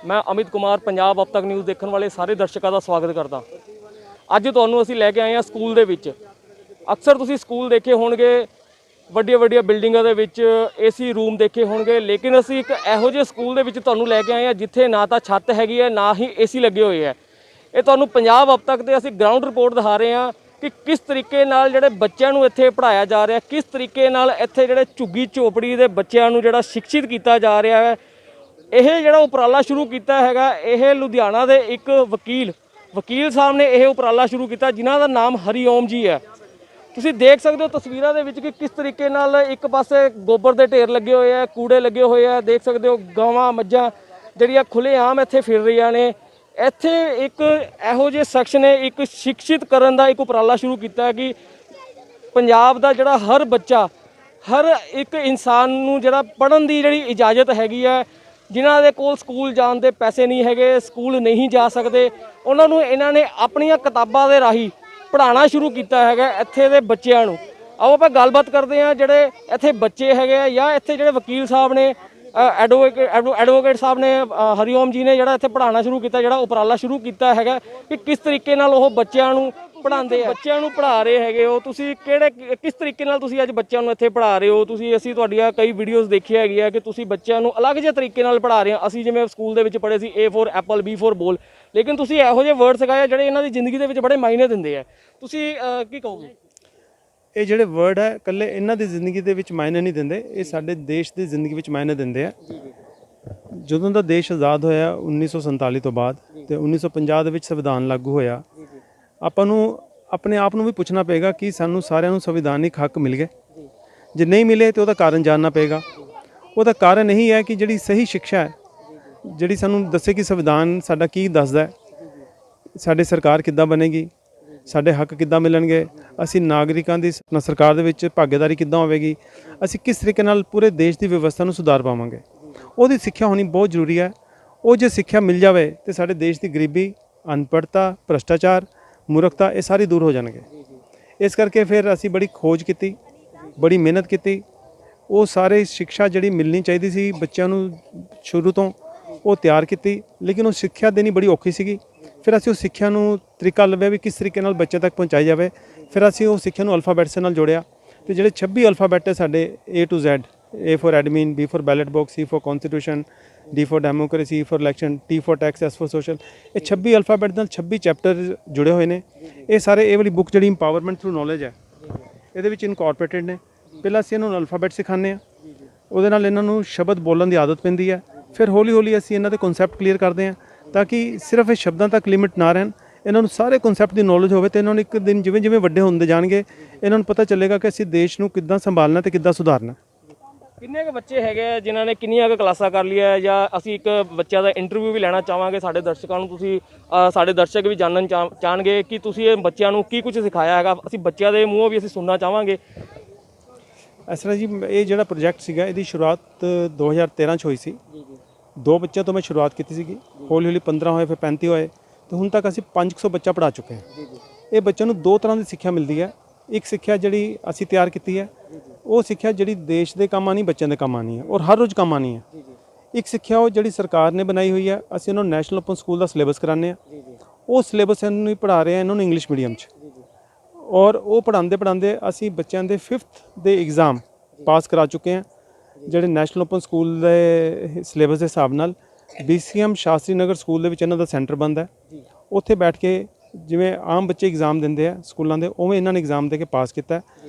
मैं अमित कुमार पंजाब अब तक न्यूज़ देखने वाले सारे दर्शकों का स्वागत करता। ਅੱਜ ਤੁਹਾਨੂੰ ਅਸੀਂ ਲੈ ਕੇ ਆਏ ਹਾਂ ਸਕੂਲ ਦੇ ਵਿੱਚ। ਅਕਸਰ ਤੁਸੀਂ ਸਕੂਲ ਦੇਖੇ ਹੋਣਗੇ, ਵੱਡੀਆਂ ਵੱਡੀਆਂ ਬਿਲਡਿੰਗਾਂ ਦੇ ਵਿੱਚ ਏਸੀ ਰੂਮ ਦੇਖੇ ਹੋਣਗੇ, ਲੇਕਿਨ ਅਸੀਂ ਇੱਕ ਇਹੋ ਜਿਹੇ ਸਕੂਲ ਦੇ ਵਿੱਚ ਤੁਹਾਨੂੰ ਲੈ ਕੇ ਆਏ ਹਾਂ ਜਿੱਥੇ ਨਾ ਤਾਂ ਛੱਤ ਹੈਗੀ ਹੈ, ਨਾ ਹੀ ਏਸੀ ਲੱਗੇ ਹੋਏ ਹੈ। ਇਹ ਤੁਹਾਨੂੰ ਪੰਜਾਬ ਅਬ ਤੱਕ ਤੇ ਅਸੀਂ ਗਰਾਊਂਡ ਰਿਪੋਰਟ ਦਿਖਾ ਰਹੇ ਹਾਂ ਕਿ ਕਿਸ ਤਰੀਕੇ ਨਾਲ ਜਿਹੜੇ ਬੱਚਿਆਂ ਨੂੰ ਇੱਥੇ ਪੜ੍ਹਾਇਆ ਜਾ ਰਿਹਾ, ਕਿਸ ਤਰੀਕੇ ਨਾਲ ਇੱਥੇ ਜਿਹੜੇ ਝੁੱਗੀ ਝੋਪੜੀ ਦੇ ਬੱਚਿਆਂ ਨੂੰ ਜਿਹੜਾ ਸਿੱਖਿਤ ਕੀਤਾ ਜਾ ਰਿਹਾ ਹੈ। ਇਹ ਜਿਹੜਾ ਉਪਰਾਲਾ ਸ਼ੁਰੂ ਕੀਤਾ ਹੈਗਾ, ਇਹ ਲੁਧਿਆਣਾ ਦੇ ਇੱਕ ਵਕੀਲ ਸਾਹਿਬ ਨੇ ਇਹ ਉਪਰਾਲਾ ਸ਼ੁਰੂ ਕੀਤਾ, ਜਿਨ੍ਹਾਂ ਦਾ ਨਾਮ ਹਰੀਓਮ ਜੀ ਹੈ। ਤੁਸੀਂ ਦੇਖ ਸਕਦੇ ਹੋ ਤਸਵੀਰਾਂ ਦੇ ਵਿੱਚ ਕਿ ਕਿਸ ਤਰੀਕੇ ਨਾਲ ਇੱਕ ਪਾਸੇ ਗੋਬਰ ਦੇ ਢੇਰ ਲੱਗੇ ਹੋਏ ਆ, ਕੂੜੇ ਲੱਗੇ ਹੋਏ ਆ। ਦੇਖ ਸਕਦੇ ਹੋ ਗਾਵਾਂ ਮੱਝਾਂ ਜਿਹੜੀਆਂ ਖੁੱਲ੍ਹੇਆਮ ਇੱਥੇ ਫਿਰ ਰਹੀਆਂ ਨੇ। ਇੱਥੇ ਇੱਕ ਇਹੋ ਜਿਹੇ ਸ਼ਖਸ ਨੇ ਇੱਕ ਸਿੱਖਿਤ ਕਰਨ ਦਾ ਇੱਕ ਉਪਰਾਲਾ ਸ਼ੁਰੂ ਕੀਤਾ ਕਿ ਪੰਜਾਬ ਦਾ ਜਿਹੜਾ ਹਰ ਬੱਚਾ, ਹਰ ਇੱਕ ਇਨਸਾਨ ਨੂੰ ਜਿਹੜਾ ਪੜ੍ਹਨ ਦੀ ਜਿਹੜੀ ਇਜਾਜ਼ਤ ਹੈਗੀ ਹੈ, ਜਿਨ੍ਹਾਂ ਦੇ ਕੋਲ ਸਕੂਲ ਜਾਣ ਦੇ ਪੈਸੇ ਨਹੀਂ ਹੈਗੇ, ਸਕੂਲ ਨਹੀਂ ਜਾ ਸਕਦੇ, ਉਹਨਾਂ ਨੂੰ ਇਹਨਾਂ ਨੇ ਆਪਣੀਆਂ ਕਿਤਾਬਾਂ ਦੇ ਰਾਹੀਂ ਪੜ੍ਹਾਉਣਾ ਸ਼ੁਰੂ ਕੀਤਾ ਹੈਗਾ ਇੱਥੇ ਦੇ ਬੱਚਿਆਂ ਨੂੰ। ਆਓ ਆਪਾਂ ਗੱਲਬਾਤ ਕਰਦੇ ਹਾਂ ਜਿਹੜੇ ਇੱਥੇ ਬੱਚੇ ਹੈਗੇ ਆ, ਜਾਂ ਇੱਥੇ ਜਿਹੜੇ ਵਕੀਲ ਸਾਹਿਬ ਨੇ, ਐਡਵੋਕੇਟ ਸਾਹਿਬ ਨੇ, ਹਰੀਓਮ ਜੀ ਨੇ ਜਿਹੜਾ ਇੱਥੇ ਪੜ੍ਹਾਉਣਾ ਸ਼ੁਰੂ ਕੀਤਾ, ਜਿਹੜਾ ਉਪਰਾਲਾ ਸ਼ੁਰੂ ਕੀਤਾ ਹੈਗਾ ਕਿ ਕਿਸ ਤਰੀਕੇ ਨਾਲ ਉਹ ਬੱਚਿਆਂ ਨੂੰ ਪੜ੍ਹਾਉਂਦੇ ਆ, ਬੱਚਿਆਂ ਨੂੰ ਪੜ੍ਹਾ ਰਹੇ ਹੈਗੇ ਹੋ। ਤੁਸੀਂ ਕਿਸ ਤਰੀਕੇ ਨਾਲ ਤੁਸੀਂ ਅੱਜ ਬੱਚਿਆਂ ਨੂੰ ਇੱਥੇ ਪੜ੍ਹਾ ਰਹੇ ਹੋ? ਅਸੀਂ ਤੁਹਾਡੀਆਂ ਕਈ ਵੀਡੀਓਜ਼ ਦੇਖੀਆਂ ਹੈਗੀਆਂ ਕਿ ਤੁਸੀਂ ਬੱਚਿਆਂ ਨੂੰ ਅਲੱਗ ਜਿਹੇ ਤਰੀਕੇ ਨਾਲ ਪੜ੍ਹਾ ਰਹੇ ਹੋ। ਅਸੀਂ ਜਿਵੇਂ ਸਕੂਲ ਦੇ ਵਿੱਚ ਪੜ੍ਹੇ ਸੀ A for Apple, B for ਬੋਲ, ਲੇਕਿਨ ਤੁਸੀਂ ਇਹੋ ਜਿਹੇ ਵਰਡ ਸਿਖਾਏ ਜਿਹੜੇ ਇਹਨਾਂ ਦੀ ਜ਼ਿੰਦਗੀ ਦੇ ਵਿੱਚ ਬੜੇ ਮਾਇਨੇ ਦਿੰਦੇ ਆ। ਤੁਸੀਂ ਕੀ ਕਹੋਗੇ? ਇਹ ਜਿਹੜੇ ਵਰਡ ਹੈ ਇਕੱਲੇ ਇਹਨਾਂ ਦੀ ਜ਼ਿੰਦਗੀ ਦੇ ਵਿੱਚ ਮਾਇਨੇ ਨਹੀਂ ਦਿੰਦੇ, ਇਹ ਸਾਡੇ ਦੇਸ਼ ਦੀ ਜ਼ਿੰਦਗੀ ਵਿੱਚ ਮਾਇਨੇ ਦਿੰਦੇ ਆ। ਜਦੋਂ ਦਾ ਦੇਸ਼ ਆਜ਼ਾਦ ਹੋਇਆ 1947 ਤੋਂ ਬਾਅਦ ਤੇ 1950 ਦੇ ਵਿੱਚ ਸੰਵਿਧਾਨ ਲਾਗੂ ਹੋਇਆ, ਆਪਾਂ ਨੂੰ ਆਪਣੇ ਆਪ ਨੂੰ ਵੀ ਪੁੱਛਣਾ ਪਏਗਾ ਕਿ ਸਾਨੂੰ ਸਾਰਿਆਂ ਨੂੰ ਸੰਵਿਧਾਨਿਕ ਹੱਕ ਮਿਲ ਗਏ। ਜੇ ਨਹੀਂ ਮਿਲੇ ਤਾਂ ਉਹਦਾ ਕਾਰਨ ਜਾਣਨਾ ਪਏਗਾ। ਉਹਦਾ ਕਾਰਨ ਇਹੀ ਹੈ ਕਿ ਜਿਹੜੀ ਸਹੀ ਸਿੱਖਿਆ ਹੈ, ਜਿਹੜੀ ਸਾਨੂੰ ਦੱਸੇ ਕਿ ਸੰਵਿਧਾਨ ਸਾਡਾ ਕੀ ਦੱਸਦਾ ਹੈ, ਸਾਡੀ ਸਰਕਾਰ ਕਿੱਦਾਂ ਬਣੇਗੀ, ਸਾਡੇ ਹੱਕ ਕਿੱਦਾਂ ਮਿਲਣਗੇ, ਅਸੀਂ ਨਾਗਰਿਕਾਂ ਦੀ ਸਰਕਾਰ ਦੇ ਵਿੱਚ ਭਾਗੀਦਾਰੀ ਕਿੱਦਾਂ ਹੋਵੇਗੀ, ਅਸੀਂ ਕਿਸ ਤਰੀਕੇ ਨਾਲ ਪੂਰੇ ਦੇਸ਼ ਦੀ ਵਿਵਸਥਾ ਨੂੰ ਸੁਧਾਰ ਪਾਵਾਂਗੇ, ਉਹਦੀ ਸਿੱਖਿਆ ਹੋਣੀ ਬਹੁਤ ਜ਼ਰੂਰੀ ਹੈ। ਉਹ ਜੇ ਸਿੱਖਿਆ ਮਿਲ ਜਾਵੇ ਤਾਂ ਸਾਡੇ ਦੇਸ਼ ਦੀ ਗਰੀਬੀ, ਅਨਪੜ੍ਹਤਾ, ਭ੍ਰਸ਼ਟਾਚਾਰ, ਮੂਰਖਤਾ ਇਹ ਸਾਰੀ ਦੂਰ ਹੋ ਜਾਣਗੇ। ਇਸ ਕਰਕੇ ਫਿਰ ਅਸੀਂ ਬੜੀ ਖੋਜ ਕੀਤੀ, ਬੜੀ ਮਿਹਨਤ ਕੀਤੀ। ਉਹ ਸਾਰੇ ਸਿੱਖਿਆ ਜਿਹੜੀ ਮਿਲਣੀ ਚਾਹੀਦੀ ਸੀ ਬੱਚਿਆਂ ਨੂੰ ਸ਼ੁਰੂ ਤੋਂ, ਉਹ ਤਿਆਰ ਕੀਤੀ, ਲੇਕਿਨ ਉਹ ਸਿੱਖਿਆ ਦੇਣੀ ਬੜੀ ਔਖੀ ਸੀਗੀ। ਫਿਰ ਅਸੀਂ ਉਹ ਸਿੱਖਿਆ ਨੂੰ ਤਰੀਕਾ ਲੱਭਿਆ ਵੀ ਕਿਸ ਤਰੀਕੇ ਨਾਲ ਬੱਚੇ ਤੱਕ ਪਹੁੰਚਾਈ ਜਾਵੇ। ਫਿਰ ਅਸੀਂ ਉਹ ਸਿੱਖਿਆ ਨੂੰ ਅਲਫਾਬੈਟਸ ਨਾਲ ਜੋੜਿਆ ਤੇ ਜਿਹੜੇ 26 ਅਲਫਾਬੈਟ ਹੈ ਸਾਡੇ A to Z, A for admin, B for ballot box, C for constitution, D for democracy, E for election, T for tax, S for social, ਇਹ 26 ਅਲਫਾਬੈਟ ਨਾਲ 26 ਚੈਪਟਰ ਜੁੜੇ ਹੋਏ ਨੇ। ਇਹ ਸਾਰੇ ਇਹ ਵਾਲੀ ਬੁੱਕ ਜਿਹੜੀ ਇੰਪਾਵਰਮੈਂਟ ਥਰੂ ਨੌਲੇਜ ਹੈ, ਇਹਦੇ ਵਿੱਚ ਇਨਕੋਰਪੋਰੇਟਡ ਨੇ। ਪਹਿਲਾਂ ਅਸੀਂ ਇਹਨਾਂ ਨੂੰ ਅਲਫਾਬੈਟ ਸਿਖਾਉਂਦੇ ਹਾਂ, ਉਹਦੇ ਨਾਲ ਇਹਨਾਂ ਨੂੰ ਸ਼ਬਦ ਬੋਲਣ ਦੀ ਆਦਤ ਪੈਂਦੀ ਹੈ। ਫਿਰ ਹੌਲੀ ਹੌਲੀ ਅਸੀਂ ਇਹਨਾਂ ਦੇ ਕਨਸੈਪਟ ਕਲੀਅਰ ਕਰਦੇ ਹਾਂ ਤਾਂ ਕਿ ਸਿਰਫ ਇਹ ਸ਼ਬਦਾਂ ਤੱਕ ਲਿਮਿਟ ਨਾ ਰਹਿਣ, ਇਹਨਾਂ ਨੂੰ ਸਾਰੇ ਕਨਸੈਪਟ ਦੀ ਨੌਲੇਜ ਹੋਵੇ। ਤੇ ਇਹਨਾਂ ਨੂੰ ਇੱਕ ਦਿਨ ਜਿਵੇਂ ਜਿਵੇਂ ਵੱਡੇ ਹੁੰਦੇ ਜਾਣਗੇ, ਇਹਨਾਂ ਨੂੰ ਪਤਾ ਚੱਲੇਗਾ ਕਿ ਅਸੀਂ ਦੇਸ਼ ਨੂੰ ਕਿੱਦਾਂ ਸੰਭਾਲਣਾ ਤੇ ਕਿੱਦਾਂ ਸੁਧਾਰਨਾ। ਕਿੰਨੇ ਕੁ ਬੱਚੇ ਹੈਗੇ ਜਿਨ੍ਹਾਂ ਨੇ ਕਿੰਨੀਆਂ ਕੁ ਕਲਾਸਾਂ ਕਰ ਲਈਆਂ, ਜਾਂ ਅਸੀਂ ਇੱਕ ਬੱਚਿਆਂ ਦਾ ਇੰਟਰਵਿਊ ਵੀ ਲੈਣਾ ਚਾਹਾਂਗੇ ਸਾਡੇ ਦਰਸ਼ਕਾਂ ਨੂੰ? ਸਾਡੇ ਦਰਸ਼ਕ ਵੀ ਜਾਣਨ ਚਾਹਣਗੇ ਕਿ ਤੁਸੀਂ ਇਹ ਬੱਚਿਆਂ ਨੂੰ ਕੀ ਕੁਝ ਸਿਖਾਇਆ ਹੈਗਾ। ਅਸੀਂ ਬੱਚਿਆਂ ਦੇ ਮੂੰਹੋਂ ਵੀ ਅਸੀਂ ਸੁਣਨਾ ਚਾਹਾਂਗੇ। ਇਸ ਤਰ੍ਹਾਂ ਜੀ, ਇਹ ਜਿਹੜਾ ਪ੍ਰੋਜੈਕਟ ਸੀਗਾ ਇਹਦੀ ਸ਼ੁਰੂਆਤ 2013 'ਚ ਹੋਈ ਸੀ। 2 ਬੱਚਿਆਂ ਤੋਂ ਮੈਂ ਸ਼ੁਰੂਆਤ ਕੀਤੀ ਸੀਗੀ, ਹੌਲੀ ਹੌਲੀ 15 ਹੋਏ, ਫਿਰ 35 ਹੋਏ, ਤੇ ਹੁਣ ਤੱਕ ਅਸੀਂ 500 ਬੱਚਾ ਪੜ੍ਹਾ ਚੁੱਕੇ ਹਾਂ। ਇਹ ਬੱਚਿਆਂ ਨੂੰ 2 ਤਰ੍ਹਾਂ ਦੀ ਸਿੱਖਿਆ ਮਿਲਦੀ ਹੈ। ਇੱਕ ਸਿੱਖਿਆ ਜਿਹੜੀ ਅਸੀਂ ਤਿਆਰ ਕੀਤੀ ਹੈ, ਉਹ ਸਿੱਖਿਆ ਜਿਹੜੀ ਦੇਸ਼ ਦੇ ਕੰਮ ਆਉਣੀ, ਬੱਚਿਆਂ ਦੇ ਕੰਮ ਆਉਣੀ ਹੈ ਔਰ ਹਰ ਰੋਜ਼ ਕੰਮ ਆਉਣੀ ਹੈ। ਇੱਕ ਸਿੱਖਿਆ ਉਹ ਜਿਹੜੀ ਸਰਕਾਰ ਨੇ ਬਣਾਈ ਹੋਈ ਹੈ, ਅਸੀਂ ਇਹਨਾਂ ਨੂੰ ਨੈਸ਼ਨਲ ਓਪਨ ਸਕੂਲ ਦਾ ਸਿਲੇਬਸ ਕਰਾਉਂਦੇ ਹਾਂ। ਉਹ ਸਿਲੇਬਸ ਇਹਨਾਂ ਨੂੰ ਪੜ੍ਹਾ ਰਹੇ ਹਾਂ, ਇਹਨਾਂ ਨੂੰ ਇੰਗਲਿਸ਼ ਮੀਡੀਅਮ 'ਚ, ਔਰ ਉਹ ਪੜ੍ਹਾਉਂਦੇ ਅਸੀਂ ਬੱਚਿਆਂ ਦੇ 5th ਦੇ ਐਗਜ਼ਾਮ ਪਾਸ ਕਰਾ ਚੁੱਕੇ ਹਾਂ। ਜਿਹੜੇ ਨੈਸ਼ਨਲ ਓਪਨ ਸਕੂਲ ਦੇ ਸਿਲੇਬਸ ਦੇ ਹਿਸਾਬ ਨਾਲ BCM ਸ਼ਾਸਤਰੀ ਨਗਰ ਸਕੂਲ ਦੇ ਵਿੱਚ ਇਹਨਾਂ ਦਾ ਸੈਂਟਰ ਬਣਦਾ ਹੈ। ਉੱਥੇ ਬੈਠ ਕੇ ਜਿਵੇਂ ਆਮ ਬੱਚੇ ਐਗਜ਼ਾਮ ਦਿੰਦੇ ਆ ਸਕੂਲਾਂ ਦੇ, ਉਵੇਂ ਇਹਨਾਂ ਨੇ ਐਗਜ਼ਾਮ ਦੇ ਕੇ ਪਾਸ ਕੀਤਾ।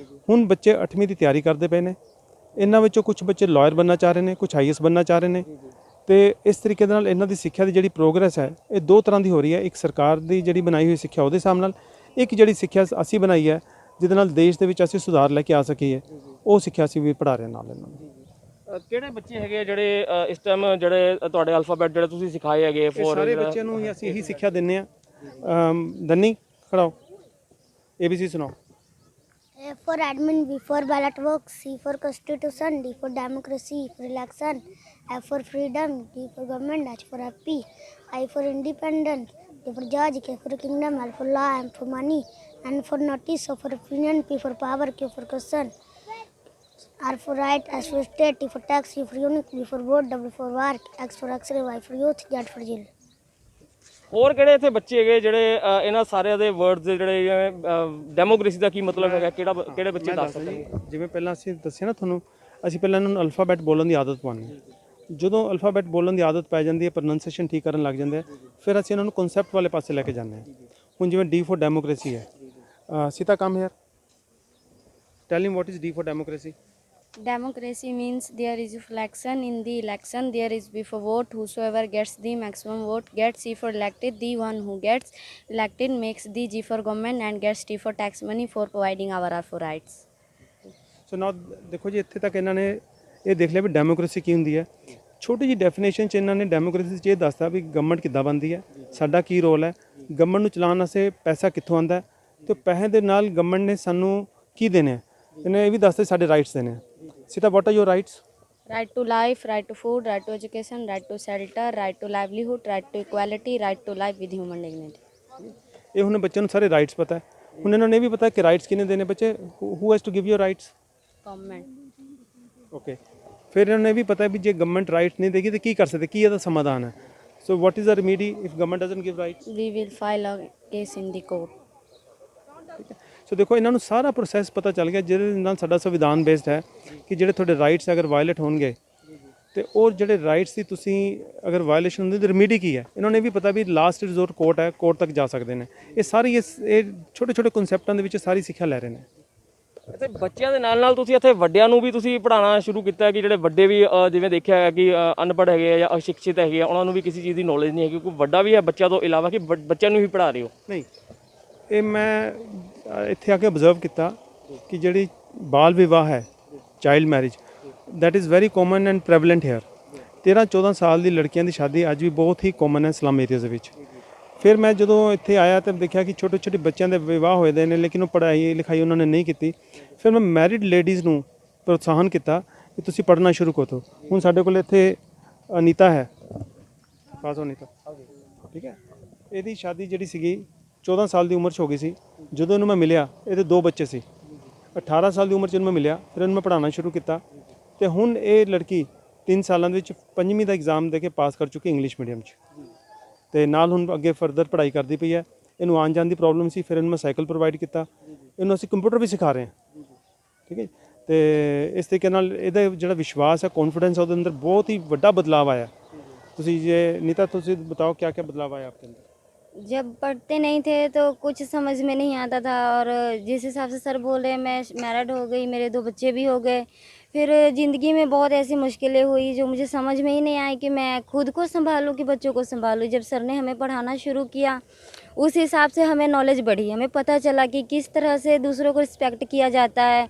ਹੁਣ ਬੱਚੇ 8ਵੀਂ ਦੀ ਤਿਆਰੀ ਕਰਦੇ ਪਏ ਨੇ। ਇਹਨਾਂ ਵਿੱਚੋਂ ਕੁਝ ਬੱਚੇ ਲਾਇਰ ਬਣਨਾ ਚਾਹ ਰਹੇ ਨੇ, ਕੁਝ IAS ਬਣਨਾ ਚਾਹ ਰਹੇ ਨੇ। ਤੇ ਇਸ ਤਰੀਕੇ ਦੇ ਨਾਲ ਇਹਨਾਂ ਦੀ ਸਿੱਖਿਆ ਦੀ ਜਿਹੜੀ ਪ੍ਰੋਗਰੈਸ ਹੈ, ਇਹ 2 ਤਰ੍ਹਾਂ ਦੀ ਹੋ ਰਹੀ ਹੈ। ਇੱਕ ਸਰਕਾਰ ਦੀ ਜਿਹੜੀ ਬਣਾਈ ਹੋਈ ਸਿੱਖਿਆ ਉਹਦੇ ਹਿਸਾਬ ਨਾਲ, ਇੱਕ ਜਿਹੜੀ ਸਿੱਖਿਆ ਅਸੀਂ ਬਣਾਈ ਹੈ ਜਿਹਦੇ ਨਾਲ ਦੇਸ਼ ਦੇ ਵਿੱਚ ਅਸੀਂ ਸੁਧਾਰ ਲੈ ਕੇ ਆ ਸਕੀਏ, ਉਹ ਸਿੱਖਿਆ ਅਸੀਂ ਵੀ ਪੜ੍ਹਾ ਰਹੇ ਨਾਲ ਇਹਨਾਂ ਨੂੰ। ਕਿਹੜੇ ਬੱਚੇ ਹੈਗੇ ਜਿਹੜੇ ਇਸ ਟਾਈਮ ਜਿਹੜੇ ਤੁਹਾਡੇ ਅਲਫਾਬੈਟ ਜਿਹੜੇ ਤੁਸੀਂ ਸਿਖਾਏ ਹੈਗੇ? ਸਾਰੇ ਬੱਚਿਆਂ ਨੂੰ ਹੀ ਅਸੀਂ ਇਹੀ ਸਿੱਖਿਆ ਦਿੰਦੇ ਹਾਂ। ਦੰਨੀ ਖੜਾਓ, ABC ਸੁਣਾਓ। A for admin, B for ballot box, C for constitution, D for democracy, E for election, F for freedom, G for government, H for happy, I for independent, K for judge, K for kingdom, L for law, M for money, N for notice, O for opinion, P for power, Q for question, R for right, S for state, T for tax, U for unique, V for vote, W for work, X for X-ray, Y for youth, Z for jail. ਹੋਰ ਕਿਹੜੇ ਇੱਥੇ ਬੱਚੇ ਹੈਗੇ ਜਿਹੜੇ ਇਹਨਾਂ ਸਾਰਿਆਂ ਦੇ words ਦੇ ਜਿਹੜੇ ਡੈਮੋਕ੍ਰੇਸੀ ਦਾ ਕੀ ਮਤਲਬ ਹੈਗਾ, ਕਿਹੜੇ ਬੱਚੇ ਦੱਸ ਸਕਦੇ ਨੇ? ਜਿਵੇਂ ਪਹਿਲਾਂ ਅਸੀਂ ਦੱਸਿਆ ਨਾ ਤੁਹਾਨੂੰ, ਅਸੀਂ ਪਹਿਲਾਂ ਇਹਨਾਂ ਨੂੰ ਅਲਫਾਬੈਟ ਬੋਲਣ ਦੀ ਆਦਤ ਪਾਉਂਦੇ ਹਾਂ। ਜਦੋਂ ਅਲਫਾਬੈਟ ਬੋਲਣ ਦੀ ਆਦਤ ਪੈ ਜਾਂਦੀ ਹੈ, ਪ੍ਰੋਨੰਸੀਏਸ਼ਨ ਠੀਕ ਕਰਨ ਲੱਗ ਜਾਂਦੇ ਆ, ਫਿਰ ਅਸੀਂ ਇਹਨਾਂ ਨੂੰ ਕਨਸੈਪਟ ਵਾਲੇ ਪਾਸੇ ਲੈ ਕੇ ਜਾਂਦੇ ਹਾਂ। ਹੁਣ ਜਿਵੇਂ ਡੀ ਫॉर ਡੈਮੋਕ੍ਰੇਸੀ ਹੈ, Sita come here, tell him what is D for democracy. Democracy means there is election. In the election, there is B for vote. Whosoever gets the maximum vote gets C for elected. The one who gets elected makes the G for government and gets T for tax money for providing our R for rights. ਸੋ ਨਾ ਦੇਖੋ ਜੀ, ਇੱਥੇ ਤੱਕ ਇਹਨਾਂ ਨੇ ਇਹ ਦੇਖ ਲਿਆ ਵੀ ਡੈਮੋਕ੍ਰੇਸੀ ਕੀ ਹੁੰਦੀ ਹੈ। ਛੋਟੀ ਜਿਹੀ ਡੈਫੀਨੇਸ਼ਨ 'ਚ ਇਹਨਾਂ ਨੇ ਡੈਮੋਕ੍ਰੇਸੀ 'ਚ ਇਹ ਦੱਸਤਾ ਵੀ ਗਵਰਨਮੈਂਟ ਕਿੱਦਾਂ ਬਣਦੀ ਹੈ, ਸਾਡਾ ਕੀ ਰੋਲ ਹੈ, ਗਵਰਨਮੈਂਟ ਨੂੰ ਚਲਾਉਣ ਵਾਸਤੇ ਪੈਸਾ ਕਿੱਥੋਂ ਆਉਂਦਾ ਹੈ, ਤੇ ਪੈਸੇ ਦੇ ਨਾਲ ਗਵਰਨਮੈਂਟ ਨੇ ਸਾਨੂੰ ਕੀ ਦੇਣੇ ਹੈ। ਇਹਨੇ ਇਹ ਵੀ ਦੱਸਦੇ ਸਾਡੇ ਰਾਈਟਸ ਦੇਣੇ ਆ। Sita, what are your rights? Right to life, right to food, right to education, right to shelter, right to livelihood, right to equality, right to life with human dignity. ਇਹ ਹੁਣ ਬੱਚਿਆਂ ਨੂੰ ਸਾਰੇ ਰਾਈਟਸ ਪਤਾ ਹੈ। ਹੁਣ ਇਹਨਾਂ ਨੂੰ ਇਹ ਵੀ ਪਤਾ ਹੈ ਕਿ ਰਾਈਟਸ ਕਿਹਨੇ ਦੇਣੇ। ਬੱਚੇ who has to give you rights? Government. Okay. ਫਿਰ ਇਹਨਾਂ ਨੂੰ ਇਹ ਵੀ ਪਤਾ ਹੈ ਵੀ ਜੇ ਗਵਰਨਮੈਂਟ ਰਾਈਟਸ ਨਹੀਂ ਦੇਗੀ ਤਾਂ ਕੀ ਕਰ ਸਕਦੇ, ਕੀ ਇਹਦਾ ਸਮਾਧਾਨ ਹੈ। So what is the remedy if government doesn't give rights? We will file a case in the court. So ਦੇਖੋ, ਇਹਨਾਂ ਨੂੰ ਸਾਰਾ ਪ੍ਰੋਸੈਸ ਪਤਾ ਚੱਲ ਗਿਆ, ਜਿਹਦੇ ਨਾਲ ਸਾਡਾ ਸੰਵਿਧਾਨ ਬੇਸਡ ਹੈ ਕਿ ਜਿਹੜੇ ਤੁਹਾਡੇ ਰਾਈਟਸ ਅਗਰ ਵਾਇਲੇਟ ਹੋਣਗੇ ਤੇ ਉਹ ਜਿਹੜੇ ਰਾਈਟਸ ਦੀ ਤੁਸੀਂ ਅਗਰ ਵਾਇਲੇਸ਼ਨ ਹੁੰਦੀ ਤਾਂ ਰੈਮੀਡੀ ਕੀ ਹੈ। ਇਹਨਾਂ ਨੂੰ ਇਹ ਵੀ ਪਤਾ ਵੀ ਲਾਸਟ ਰਿਜ਼ੋਰਟ ਕੋਰਟ ਹੈ, ਕੋਰਟ ਤੱਕ ਜਾ ਸਕਦੇ ਨੇ। ਇਹ ਸਾਰੀ ਇਹ ਛੋਟੇ ਛੋਟੇ ਕਨਸੈਪਟਾਂ ਦੇ ਵਿੱਚ ਸਾਰੀ ਸਿੱਖਿਆ ਲੈ ਰਹੇ ਨੇ। ਇੱਥੇ ਬੱਚਿਆਂ ਦੇ ਨਾਲ ਨਾਲ ਤੁਸੀਂ ਇੱਥੇ ਵੱਡਿਆਂ ਨੂੰ ਵੀ ਤੁਸੀਂ ਪੜ੍ਹਾਉਣਾ ਸ਼ੁਰੂ ਕੀਤਾ ਕਿ ਜਿਹੜੇ ਵੱਡੇ ਵੀ ਜਿਵੇਂ ਦੇਖਿਆ ਹੈ ਕਿ ਅਨਪੜ੍ਹ ਹੈਗੇ ਆ ਜਾਂ ਅਸ਼ਿਕਸ਼ਿਤ ਹੈਗੇ ਆ, ਉਹਨਾਂ ਨੂੰ ਵੀ ਕਿਸੇ ਚੀਜ਼ ਦੀ ਨੌਲੇਜ ਨਹੀਂ ਹੈਗੀ, ਕੋਈ ਵੱਡਾ ਵੀ ਹੈ ਬੱਚਿਆਂ ਤੋਂ ਇਲਾਵਾ, ਕਿ ਬੱਚਿਆਂ ਨੂੰ ਵੀ ਪੜ੍ਹਾ ਰਹੇ ਹੋ? ਨਹੀਂ, ਇਹ ਮੈਂ ਇੱਥੇ ਆ ਕੇ ਆਬਜ਼ਰਵ ਕੀਤਾ ਕਿ ਜਿਹੜੀ ਬਾਲ ਵਿਵਾਹ ਹੈ, child marriage, that is very common and prevalent here. 13-14 ਸਾਲ ਦੀ ਲੜਕੀਆਂ ਦੀ ਸ਼ਾਦੀ ਅੱਜ ਵੀ ਬਹੁਤ ਹੀ ਕਾਮਨ ਹੈ ਸਲਮ ਏਰੀਆਜ਼ ਦੇ ਵਿੱਚ। ਫਿਰ ਮੈਂ ਜਦੋਂ ਇੱਥੇ ਆਇਆ ਤਾਂ ਦੇਖਿਆ ਕਿ ਛੋਟੇ ਛੋਟੇ ਬੱਚਿਆਂ ਦੇ ਵਿਵਾਹ ਹੋਏ ਦੇ ਨੇ, ਲੇਕਿਨ ਉਹ ਪੜ੍ਹਾਈ ਲਿਖਾਈ ਉਹਨਾਂ ਨੇ ਨਹੀਂ ਕੀਤੀ। ਫਿਰ ਮੈਂ ਮੈਰਿਡ ਲੇਡੀਜ਼ ਨੂੰ ਪ੍ਰੋਤਸਾਹਨ ਕੀਤਾ ਕਿ ਤੁਸੀਂ ਪੜ੍ਹਨਾ ਸ਼ੁਰੂ ਕਰੋ। ਹੁਣ ਸਾਡੇ ਕੋਲ ਇੱਥੇ ਅਨੀਤਾ ਹੈ, ਪਾਸ ਅਨੀਤਾ, ਠੀਕ ਹੈ। ਇਹਦੀ ਸ਼ਾਦੀ ਜਿਹੜੀ ਸੀਗੀ 14 ਸਾਲ ਦੀ ਉਮਰ 'ਚ ਹੋ ਗਈ ਸੀ। ਜਦੋਂ ਇਹਨੂੰ ਮੈਂ ਮਿਲਿਆ, ਇਹਦੇ 2 ਬੱਚੇ ਸੀ। 18 ਸਾਲ ਦੀ ਉਮਰ 'ਚ ਇਹਨੂੰ ਮੈਂ ਮਿਲਿਆ, ਫਿਰ ਇਹਨੂੰ ਮੈਂ ਪੜ੍ਹਾਉਣਾ ਸ਼ੁਰੂ ਕੀਤਾ ਤੇ ਹੁਣ ਇਹ ਲੜਕੀ 3 ਸਾਲਾਂ ਦੇ ਵਿੱਚ 5ਵੀਂ ਦਾ ਐਗਜ਼ਾਮ ਦੇ ਕੇ ਪਾਸ ਕਰ ਚੁੱਕੀ ਇੰਗਲਿਸ਼ ਮੀਡੀਅਮ 'ਚ, ਤੇ ਨਾਲ ਹੁਣ ਅੱਗੇ ਫਰਦਰ ਪੜ੍ਹਾਈ ਕਰਦੀ ਪਈ ਹੈ। ਇਹਨੂੰ ਆਉਣ ਜਾਣ ਦੀ ਪ੍ਰੋਬਲਮ ਸੀ, ਫਿਰ ਇਹਨੂੰ ਮੈਂ ਸਾਈਕਲ ਪ੍ਰੋਵਾਈਡ ਕੀਤਾ। ਇਹਨੂੰ ਅਸੀਂ ਕੰਪਿਊਟਰ ਵੀ ਸਿਖਾ ਰਹੇ ਹਾਂ, ਠੀਕ ਹੈ। ਤੇ ਇਸ ਤਰੀਕੇ ਨਾਲ ਇਹਦਾ ਜਿਹੜਾ ਵਿਸ਼ਵਾਸ ਹੈ, ਕੌਨਫੀਡੈਂਸ ਹੈ, ਉਹਦੇ ਅੰਦਰ ਬਹੁਤ ਹੀ ਵੱਡਾ ਬਦਲਾਅ ਆਇਆ। ਤੁਸੀਂ ਜੇ ਨੀਤਾ, ਤੁਸੀਂ ਬਤਾਓ क्या क्या बदलाव आया आपके अंदर? जब पढ़ते नहीं थे तो कुछ समझ में नहीं आता था, और जिस हिसाब से सर बोले, मैं मैरिड हो गई, मेरे 2 बच्चे भी हो गए। फिर ज़िंदगी में बहुत ऐसी मुश्किलें हुई जो मुझे समझ में ही नहीं आई कि मैं खुद को संभालूं कि बच्चों को संभालूं। जब सर ने हमें पढ़ाना शुरू किया, उस हिसाब से हमें नॉलेज बढ़ी, हमें पता चला कि किस तरह से दूसरों को रिस्पेक्ट किया जाता है,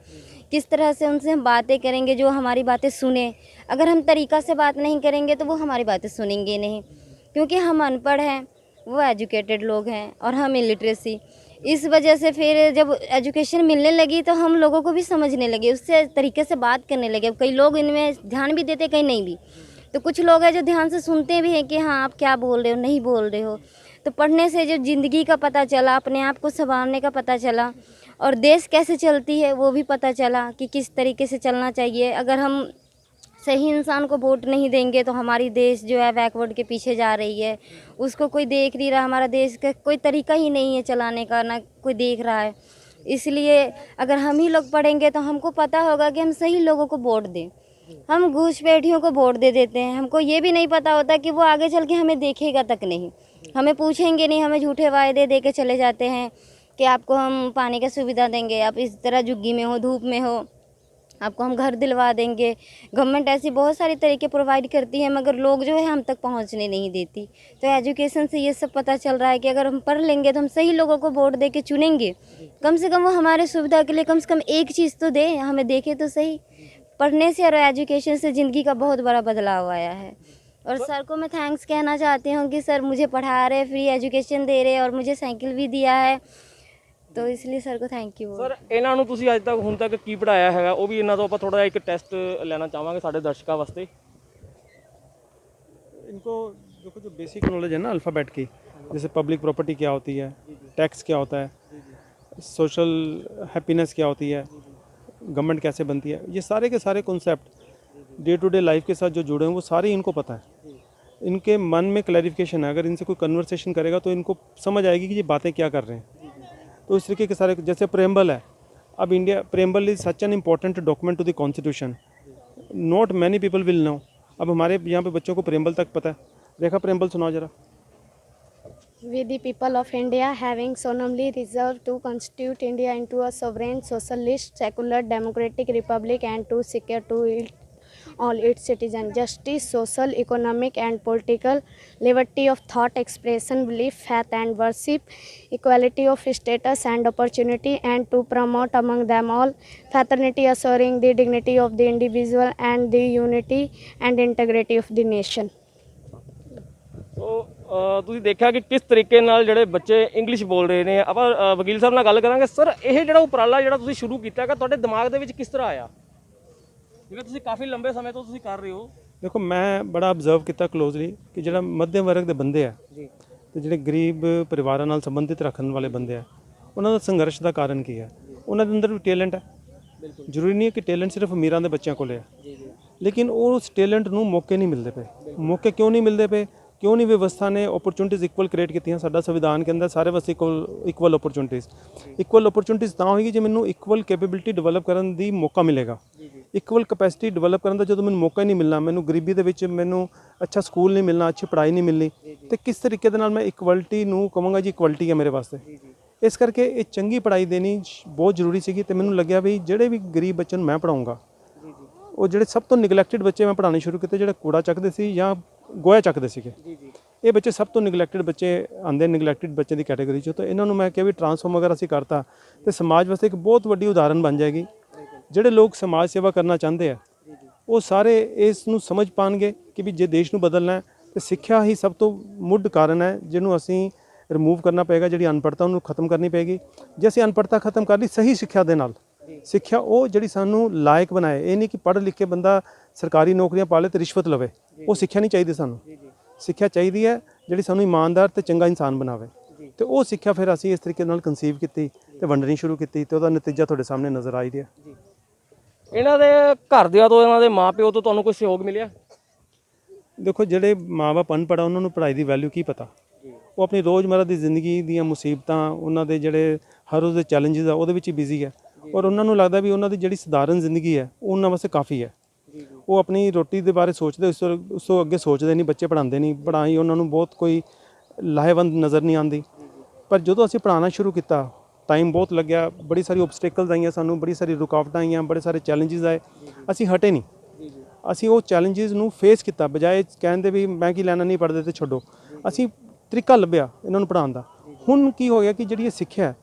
किस तरह से उनसे हम बातें करेंगे जो हमारी बातें सुने। अगर हम तरीक़ा से बात नहीं करेंगे तो वो हमारी बातें सुनेंगे नहीं, क्योंकि हम अनपढ़ हैं, वो एजुकेटेड लोग हैं और हम इलिटरेसी। इस वजह से फिर जब एजुकेशन मिलने लगी तो हम लोगों को भी समझने लगे, उससे तरीके से बात करने लगे। कई लोग इनमें ध्यान भी देते, कहीं नहीं भी। तो कुछ लोग हैं जो ध्यान से सुनते भी हैं कि हाँ आप क्या बोल रहे हो, नहीं बोल रहे हो। तो पढ़ने से जो ज़िंदगी का पता चला, अपने आप को संभालने का पता चला, और देश कैसे चलती है वो भी पता चला कि किस तरीके से चलना चाहिए। अगर हम सही इंसान को वोट नहीं देंगे तो हमारी देश जो है बैकवर्ड के पीछे जा रही है, उसको कोई देख नहीं रहा। हमारा देश का कोई तरीका ही नहीं है चलाने का, ना कोई देख रहा है। इसलिए अगर हम ही लोग पढ़ेंगे तो हमको पता होगा कि हम सही लोगों को वोट दें। हम घूसपैठियों को वोट दे देते हैं, हमको ये भी नहीं पता होता कि वो आगे चल के हमें देखेगा तक नहीं, हमें पूछेंगे नहीं, हमें झूठे वायदे दे के चले जाते हैं कि आपको हम पानी की सुविधा देंगे, आप इस तरह झुग्गी में हो, धूप में हो, आपको हम घर दिलवा देंगे। गवर्नमेंट ऐसी बहुत सारी तरीके प्रोवाइड करती है, मगर लोग जो है हम तक पहुंचने नहीं देती। तो एजुकेशन से ये सब पता चल रहा है कि अगर हम पढ़ लेंगे तो हम सही लोगों को वोट दे के चुनेंगे, कम से कम वो हमारे सुविधा के लिए कम से कम एक चीज़ तो दे, हमें देखे तो सही। पढ़ने से और एजुकेशन से ज़िंदगी का बहुत बड़ा बदलाव आया है। और सर को मैं थैंक्स कहना चाहती हूँ कि सर मुझे पढ़ा रहे, फ्री एजुकेशन दे रहे, और मुझे साइकिल भी दिया है, तो इसलिए सर को थैंक यू। ਸਰ, ਇਹਨਾਂ ਨੂੰ ਤੁਸੀਂ ਅੱਜ ਤੱਕ ਹੁਣ ਤੱਕ ਕੀ ਪੜਾਇਆ ਹੈਗਾ, ਉਹ ਵੀ ਇਹਨਾਂ ਤੋਂ ਆਪਾਂ थोड़ा एक टेस्ट लेना चाहेंगे साढ़े दर्शकों वास्ते। इनको देखो, जो बेसिक नॉलेज है ना अल्फ़ाबेट की, जैसे पब्लिक प्रॉपर्टी क्या होती है, टैक्स क्या होता है, सोशल हैप्पीनेस क्या होती है, गवर्नमेंट कैसे बनती है, ये सारे के सारे concept day to day life के साथ जो जुड़े हैं वो सारे इनको पता है। इनके मन में क्लैरिफिकेशन है, अगर इनसे कोई कन्वर्सेशन करेगा तो इनको समझ आएगी कि ये बातें क्या कर रहे हैं। तो इस तरीके के सारे, जैसे प्रेम्बल है, अब India preamble is such an important document to the constitution, not many people will know. अब हमारे यहाँ पे बच्चों को प्रेम्बल तक पता है। रेखा प्रेम्बल सुनाओ जरा। We, the people of India, having solemnly resolved to constitute India into a sovereign, socialist, secular, democratic republic, and to secure to it all its citizens justice, social, economic, and political liberty of thought, expression, belief, faith, and worship, equality of status and opportunity, and to promote among them all fraternity, assuring the dignity of the individual and the unity and integrity of the nation. ਸੋ ਤੁਸੀਂ ਦੇਖਿਆ ਕਿ ਕਿਸ ਤਰੀਕੇ ਨਾਲ ਜਿਹੜੇ ਬੱਚੇ English ਬੋਲ ਰਹੇ ਨੇ। ਆਪਾਂ ਵਕੀਲ ਸਾਹਿਬ ਨਾਲ ਗੱਲ ਕਰਾਂਗੇ। ਸਰ, ਇਹ ਜਿਹੜਾ ਉਪਰਾਲਾ ਜਿਹੜਾ ਤੁਸੀਂ ਸ਼ੁਰੂ ਕੀਤਾ ਹੈਗਾ, ਤੁਹਾਡੇ ਦਿਮਾਗ ਦੇ ਵਿੱਚ ਕਿਸ ਤਰ੍ਹਾਂ ਆਇਆ? ਜਿਵੇਂ ਤੁਸੀਂ ਕਾਫੀ ਲੰਬੇ ਸਮੇਂ ਤੋਂ ਤੁਸੀਂ ਕਰ ਰਹੇ ਹੋ। ਦੇਖੋ, ਮੈਂ ਬੜਾ ਅਬਜ਼ਰਵ ਕੀਤਾ ਕਲੋਜ਼ਲੀ ਕਿ ਜਿਹੜਾ ਮੱਧਮ ਵਰਗ ਦੇ ਬੰਦੇ ਆ ਜੀ, ਤੇ ਜਿਹੜੇ ਗਰੀਬ ਪਰਿਵਾਰਾਂ ਨਾਲ ਸੰਬੰਧਿਤ ਰੱਖਣ ਵਾਲੇ ਬੰਦੇ ਆ, ਉਹਨਾਂ ਦਾ ਸੰਘਰਸ਼ ਦਾ ਕਾਰਨ ਕੀ ਹੈ? ਉਹਨਾਂ ਦੇ ਅੰਦਰ ਵੀ ਟੈਲੈਂਟ ਹੈ। ਜ਼ਰੂਰੀ ਨਹੀਂ ਹੈ ਕਿ ਟੈਲੈਂਟ ਸਿਰਫ ਅਮੀਰਾਂ ਦੇ ਬੱਚਿਆਂ ਕੋਲ ਹੈ, ਲੇਕਿਨ ਉਸ ਟੈਲੈਂਟ ਨੂੰ ਮੌਕੇ ਨਹੀਂ ਮਿਲਦੇ ਪਏ। ਮੌਕੇ ਕਿਉਂ ਨਹੀਂ ਮਿਲਦੇ ਪਏ? क्यों नहीं व्यवस्था ने अपॉर्चुनिटीज़ इक्वल क्रिएट की? साडा संविधान के अंदर सारे वास्ते इक्वल अपॉर्चुनिटीज़ तां होएगी जे मैनूं इक्वल कैपेबिलिटी डिवेलप करन दी मौका मिलेगा। इक्वल कैपेसिटी डिवेलप करन दा जदों मैनूं मौका ही नहीं मिलना, मैनूं गरीबी दे विच मैनूं अच्छा स्कूल नहीं मिलना, अच्छी पढ़ाई नहीं मिलनी, तो किस तरीके दे नाल मैं इक्वलिटी नूं कहांगा जी इक्वलिटी है मेरे वास्ते। इस करके ये चंगी पढ़ाई देनी बहुत जरूरी सी। तो मैनूं लग्या भी जिहड़े भी गरीब बच्चे मैं पढ़ाऊँगा, वो ਜਿਹੜੇ ਸਭ ਤੋਂ ਨਿਗਲੈਕਟਡ ਬੱਚੇ ਮੈਂ ਪੜ੍ਹਾਉਣੇ ਸ਼ੁਰੂ ਕੀਤੇ, ਜਿਹੜੇ ਕੂੜਾ ਚੱਕਦੇ ਸੀ ਜਾਂ ਗੋਇਆ ਚੱਕਦੇ ਸੀਗੇ, ਇਹ ਬੱਚੇ ਸਭ ਤੋਂ ਨਿਗਲੈਕਟਡ ਬੱਚੇ ਆਉਂਦੇ, ਨਿਗਲੈਕਟਡ ਬੱਚੇ ਦੀ ਕੈਟਾਗਰੀ 'ਚੋਂ। ਤਾਂ ਇਹਨਾਂ ਨੂੰ ਮੈਂ ਕਿਹਾ ਵੀ ਟਰਾਂਸਫਾਰਮ ਅਗਰ ਅਸੀਂ ਕਰਤਾ ਤੇ ਸਮਾਜ ਵਾਸਤੇ ਇੱਕ ਬਹੁਤ ਵੱਡੀ ਉਦਾਹਰਨ ਬਣ ਜਾਏਗੀ। ਜਿਹੜੇ ਲੋਕ ਸਮਾਜ ਸੇਵਾ ਕਰਨਾ ਚਾਹੁੰਦੇ ਆ ਉਹ ਸਾਰੇ ਇਸ ਨੂੰ ਸਮਝ ਪਾਣਗੇ ਕਿ ਵੀ ਜੇ ਦੇਸ਼ ਨੂੰ ਬਦਲਣਾ ਹੈ ਤੇ ਸਿੱਖਿਆ ਹੀ ਸਭ ਤੋਂ ਮੁੱਢ ਕਾਰਨ ਹੈ, ਜਿਹਨੂੰ ਅਸੀਂ ਰਿਮੂਵ ਕਰਨਾ ਪਏਗਾ। ਜਿਹੜੀ ਅਨਪੜ੍ਹਤਾ ਉਹਨੂੰ ਖਤਮ ਕਰਨੀ ਪਏਗੀ। ਜੇ ਅਸੀਂ ਅਨਪੜ੍ਹਤਾ ਖਤਮ ਕਰ ਲਈ ਸਹੀ ਸਿੱਖਿਆ ਦੇ ਨਾਲ, ਸਿੱਖਿਆ ਉਹ ਜਿਹੜੀ ਸਾਨੂੰ ਲਾਇਕ ਬਣਾਏ, ਇਹ ਨਹੀਂ ਕਿ ਪੜ੍ਹ ਲਿਖ ਕੇ ਬੰਦਾ ਸਰਕਾਰੀ ਨੌਕਰੀਆਂ ਪਾ ਲੇ ਤੇ ਰਿਸ਼ਵਤ ਲਵੇ, ਉਹ ਸਿੱਖਿਆ ਨਹੀਂ ਚਾਹੀਦੀ ਸਾਨੂੰ। ਸਿੱਖਿਆ ਚਾਹੀਦੀ ਹੈ ਜਿਹੜੀ ਸਾਨੂੰ ਇਮਾਨਦਾਰ ਤੇ ਚੰਗਾ ਇਨਸਾਨ ਬਣਾਵੇ। ਤੇ ਉਹ ਸਿੱਖਿਆ ਫਿਰ ਅਸੀਂ ਇਸ ਤਰੀਕੇ ਨਾਲ ਕਨਸੀਵ ਕੀਤੀ ਤੇ ਵੰਡਣੀ ਸ਼ੁਰੂ ਕੀਤੀ, ਤੇ ਉਹਦਾ ਨਤੀਜਾ ਤੁਹਾਡੇ ਸਾਹਮਣੇ ਨਜ਼ਰ ਆ ਹੀ ਰਿਹਾ। ਇਹਨਾਂ ਦੇ ਘਰਦਿਆਂ ਤੋਂ, ਇਹਨਾਂ ਦੇ ਮਾਪਿਓ ਤੋਂ ਤੁਹਾਨੂੰ ਕੋਈ ਸਹਿਯੋਗ ਮਿਲਿਆ? ਦੇਖੋ, ਜਿਹੜੇ ਮਾਂ-ਬਾਪ ਅਨਪੜ੍ਹ ਉਹਨਾਂ ਨੂੰ ਪੜ੍ਹਾਈ ਦੀ ਵੈਲਿਊ ਕੀ ਪਤਾ। ਉਹ ਆਪਣੀ ਰੋਜ਼ਮਰਰਾ ਦੀ ਜ਼ਿੰਦਗੀ ਦੀਆਂ ਮੁਸੀਬਤਾਂ, ਉਹਨਾਂ ਦੇ ਜਿਹੜੇ ਹਰ ਰੋਜ਼ ਦੇ ਚੈਲੰਜਸ ਆ ਉਹਦੇ ਵਿੱਚ ਹੀ ਬਿਜ਼ੀ ਹੈ, ਔਰ ਉਹਨਾਂ ਨੂੰ ਲੱਗਦਾ ਵੀ ਉਹਨਾਂ ਦੀ ਜਿਹੜੀ ਸਧਾਰਨ ਜ਼ਿੰਦਗੀ ਹੈ ਉਹ ਉਹਨਾਂ ਵਾਸਤੇ ਕਾਫੀ ਹੈ। ਉਹ ਆਪਣੀ ਰੋਟੀ ਦੇ ਬਾਰੇ ਸੋਚਦੇ, ਉਸ ਤੋਂ ਅੱਗੇ ਸੋਚਦੇ ਨਹੀਂ। ਬੱਚੇ ਪੜ੍ਹਾਉਂਦੇ ਨਹੀਂ, ਪੜ੍ਹਾਈ ਉਹਨਾਂ ਨੂੰ ਬਹੁਤ ਕੋਈ ਲਾਹੇਵੰਦ ਨਜ਼ਰ ਨਹੀਂ ਆਉਂਦੀ। ਪਰ ਜਦੋਂ ਅਸੀਂ ਪੜ੍ਹਾਉਣਾ ਸ਼ੁਰੂ ਕੀਤਾ, ਟਾਈਮ ਬਹੁਤ ਲੱਗਿਆ, ਬੜੀ ਸਾਰੀ ਓਬਸਟੈਕਲਸ ਆਈਆਂ ਸਾਨੂੰ, ਬੜੀ ਸਾਰੀ ਰੁਕਾਵਟਾਂ ਆਈਆਂ, ਬੜੇ ਸਾਰੇ ਚੈਲੰਜਸ ਆਏ। ਅਸੀਂ ਹਟੇ ਨਹੀਂ, ਅਸੀਂ ਉਹ ਚੈਲੰਜਸ ਨੂੰ ਫੇਸ ਕੀਤਾ। ਬਜਾਏ ਕਹਿੰਦੇ ਵੀ ਮੈਂ ਕੀ ਲੈਣਾ, ਨਹੀਂ ਪੜ੍ਹਦੇ ਤੇ ਛੱਡੋ, ਅਸੀਂ ਤਰੀਕਾ ਲੱਭਿਆ ਇਹਨਾਂ ਨੂੰ ਪੜ੍ਹਾਉਣ ਦਾ। ਹੁਣ ਕੀ ਹੋ ਗਿਆ ਕਿ ਜਿਹੜੀ ਇਹ ਸਿੱਖਿਆ,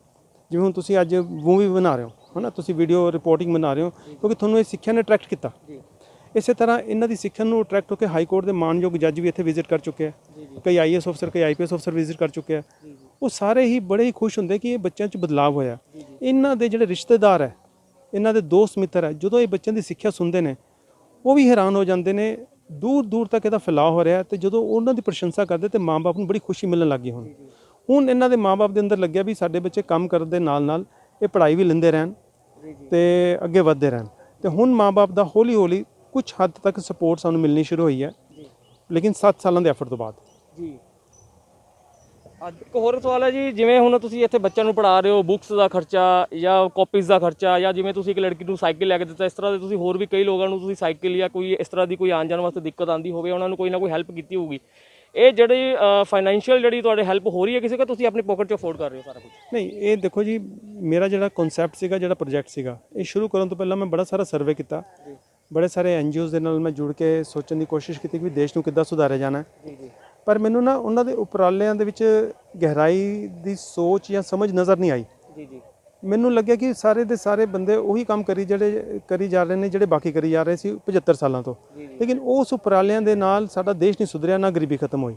ਜਿਵੇਂ ਹੁਣ ਤੁਸੀਂ ਅੱਜ ਮੂਵੀ ਬਣਾ ਰਹੇ ਹੋ, ਹੈ ਨਾ, ਤੁਸੀਂ ਵੀਡੀਓ ਰਿਪੋਰਟਿੰਗ ਬਣਾ ਰਹੇ ਹੋ, ਕਿਉਂਕਿ ਤੁਹਾਨੂੰ ਇਹ ਸਿੱਖਿਆ ਨੇ ਅਟਰੈਕਟ ਕੀਤਾ। ਇਸੇ ਤਰ੍ਹਾਂ ਇਹਨਾਂ ਦੀ ਸਿੱਖਿਆ ਨੂੰ ਅਟਰੈਕਟ ਹੋ ਕੇ ਹਾਈ ਕੋਰਟ ਦੇ ਮਾਣਯੋਗ ਜੱਜ ਵੀ ਇੱਥੇ ਵਿਜ਼ਿਟ ਕਰ ਚੁੱਕੇ ਆ, ਕਈ IAS ਅਫਸਰ, ਕਈ IPS ਅਫਸਰ ਵਿਜ਼ਿਟ ਕਰ ਚੁੱਕੇ ਆ। ਉਹ ਸਾਰੇ ਹੀ ਬੜੇ ਹੀ ਖੁਸ਼ ਹੁੰਦੇ ਕਿ ਇਹ ਬੱਚਿਆਂ 'ਚ ਬਦਲਾਅ ਹੋਇਆ। ਇਹਨਾਂ ਦੇ ਜਿਹੜੇ ਰਿਸ਼ਤੇਦਾਰ ਹੈ, ਇਹਨਾਂ ਦੇ ਦੋਸਤ ਮਿੱਤਰ ਹੈ, ਜਦੋਂ ਇਹ ਬੱਚਿਆਂ ਦੀ ਸਿੱਖਿਆ ਸੁਣਦੇ ਨੇ ਉਹ ਵੀ ਹੈਰਾਨ ਹੋ ਜਾਂਦੇ ਨੇ। ਦੂਰ ਦੂਰ ਤੱਕ ਇਹਦਾ ਫੈਲਾਅ ਹੋ ਰਿਹਾ, ਤੇ ਜਦੋਂ ਉਹਨਾਂ ਦੀ ਪ੍ਰਸ਼ੰਸਾ ਕਰਦੇ ਤੇ ਮਾਂ-ਬਾਪ ਨੂੰ ਬੜੀ ਖੁਸ਼ੀ ਮਿਲਣ ਲੱਗ ਗਈ। ਹੁਣ ਇਹਨਾਂ ਦੇ ਮਾਂ-ਬਾਪ ਦੇ ਅੰਦਰ ਲੱਗਿਆ ਵੀ ਸਾਡੇ ਬੱਚੇ ਕੰਮ ਕਰਨ ਦੇ ਨਾਲ ਨਾਲ ਇਹ ਪੜ੍ਹਾਈ ਵੀ ਲੈਂਦੇ ਰਹਿਣ ਤੇ ਅੱਗੇ ਵਧਦੇ ਰਹਿਣ। ਤੇ ਹੁਣ ਮਾਂ-ਬਾਪ ਦਾ ਹੌਲੀ ਹੌਲੀ ਕੁਝ ਹੱਦ ਤੱਕ ਸਪੋਰਟ ਸਾਨੂੰ ਮਿਲਣੀ ਸ਼ੁਰੂ ਹੋਈ ਹੈ, ਲੇਕਿਨ 7 ਸਾਲਾਂ ਦੇ ਐਫਰਟ ਤੋਂ ਬਾਅਦ। ਜੀ, ਅੱਜ ਇੱਕ ਹੋਰ ਸਵਾਲ ਹੈ ਜੀ, ਜਿਵੇਂ ਹੁਣ ਤੁਸੀਂ ਇੱਥੇ ਬੱਚਿਆਂ ਨੂੰ ਪੜ੍ਹਾ ਰਹੇ ਹੋ, ਬੁੱਕਸ ਦਾ ਖਰਚਾ ਜਾਂ ਕਾਪੀਜ਼ ਦਾ ਖਰਚਾ, ਜਾਂ ਜਿਵੇਂ ਤੁਸੀਂ ਇੱਕ ਲੜਕੀ ਨੂੰ ਸਾਈਕਲ ਲੈ ਕੇ ਦਿੱਤਾ, ਇਸ ਤਰ੍ਹਾਂ ਦੇ ਤੁਸੀਂ ਹੋਰ ਵੀ ਕਈ ਲੋਕਾਂ ਨੂੰ ਤੁਸੀਂ ਸਾਈਕਲ ਜਾਂ ਕੋਈ ਇਸ ਤਰ੍ਹਾਂ ਦੀ ਕੋਈ ਆਉਣ ਜਾਣ ਵਾਸਤੇ ਦਿੱਕਤ ਆਉਂਦੀ ਹੋਵੇ, ਉਹਨਾਂ ਨੂੰ ਕੋਈ ਨਾ ਕੋਈ ਹੈਲਪ ਕੀਤੀ ਹੋਊਗੀ। ਇਹ ਜਿਹੜੀ ਫਾਈਨੈਂਸ਼ੀਅਲ ਜਿਹੜੀ ਤੁਹਾਡੇ ਹੈਲਪ ਹੋ ਰਹੀ ਹੈ ਕਿਸੇ ਕੋ, ਤੁਸੀਂ ਆਪਣੀ ਪੋਕਟ 'ਚੋਂ ਅਫੋਰਡ ਕਰ ਰਹੇ ਹੋ ਸਾਰਾ ਕੁਝ? ਨਹੀਂ, ਇਹ ਦੇਖੋ ਜੀ, ਮੇਰਾ ਜਿਹੜਾ ਕਨਸੈਪਟ ਸੀਗਾ, ਜਿਹੜਾ ਪ੍ਰੋਜੈਕਟ ਸੀਗਾ, ਇਹ ਸ਼ੁਰੂ ਕਰਨ ਤੋਂ ਪਹਿਲਾਂ ਮੈਂ ਬੜਾ ਸਾਰਾ ਸਰਵੇ ਕੀਤਾ, ਬੜੇ ਸਾਰੇ NGOs ਦੇ ਨਾਲ ਮੈਂ ਜੁੜ ਕੇ ਸੋਚਣ ਦੀ ਕੋਸ਼ਿਸ਼ ਕੀਤੀ ਕਿ ਦੇਸ਼ ਨੂੰ ਕਿੱਦਾਂ ਸੁਧਾਰਿਆ ਜਾਣਾ। ਪਰ ਮੈਨੂੰ ਨਾ ਉਹਨਾਂ ਦੇ ਉਪਰਾਲਿਆਂ ਦੇ ਵਿੱਚ ਗਹਿਰਾਈ ਦੀ ਸੋਚ ਜਾਂ ਸਮਝ ਨਜ਼ਰ ਨਹੀਂ ਆਈ। ਮੈਨੂੰ ਲੱਗਿਆ ਕਿ ਸਾਰੇ ਦੇ ਸਾਰੇ ਬੰਦੇ ਉਹੀ ਕੰਮ ਕਰੀ ਜਾ ਰਹੇ ਨੇ ਜਿਹੜੇ ਬਾਕੀ ਕਰੀ ਜਾ ਰਹੇ ਸੀ 75 ਸਾਲਾਂ ਤੋਂ, ਲੇਕਿਨ ਉਸ ਉਪਰਾਲਿਆਂ ਦੇ ਨਾਲ ਸਾਡਾ ਦੇਸ਼ ਨਹੀਂ ਸੁਧਰਿਆ, ਨਾ ਗਰੀਬੀ ਖਤਮ ਹੋਈ।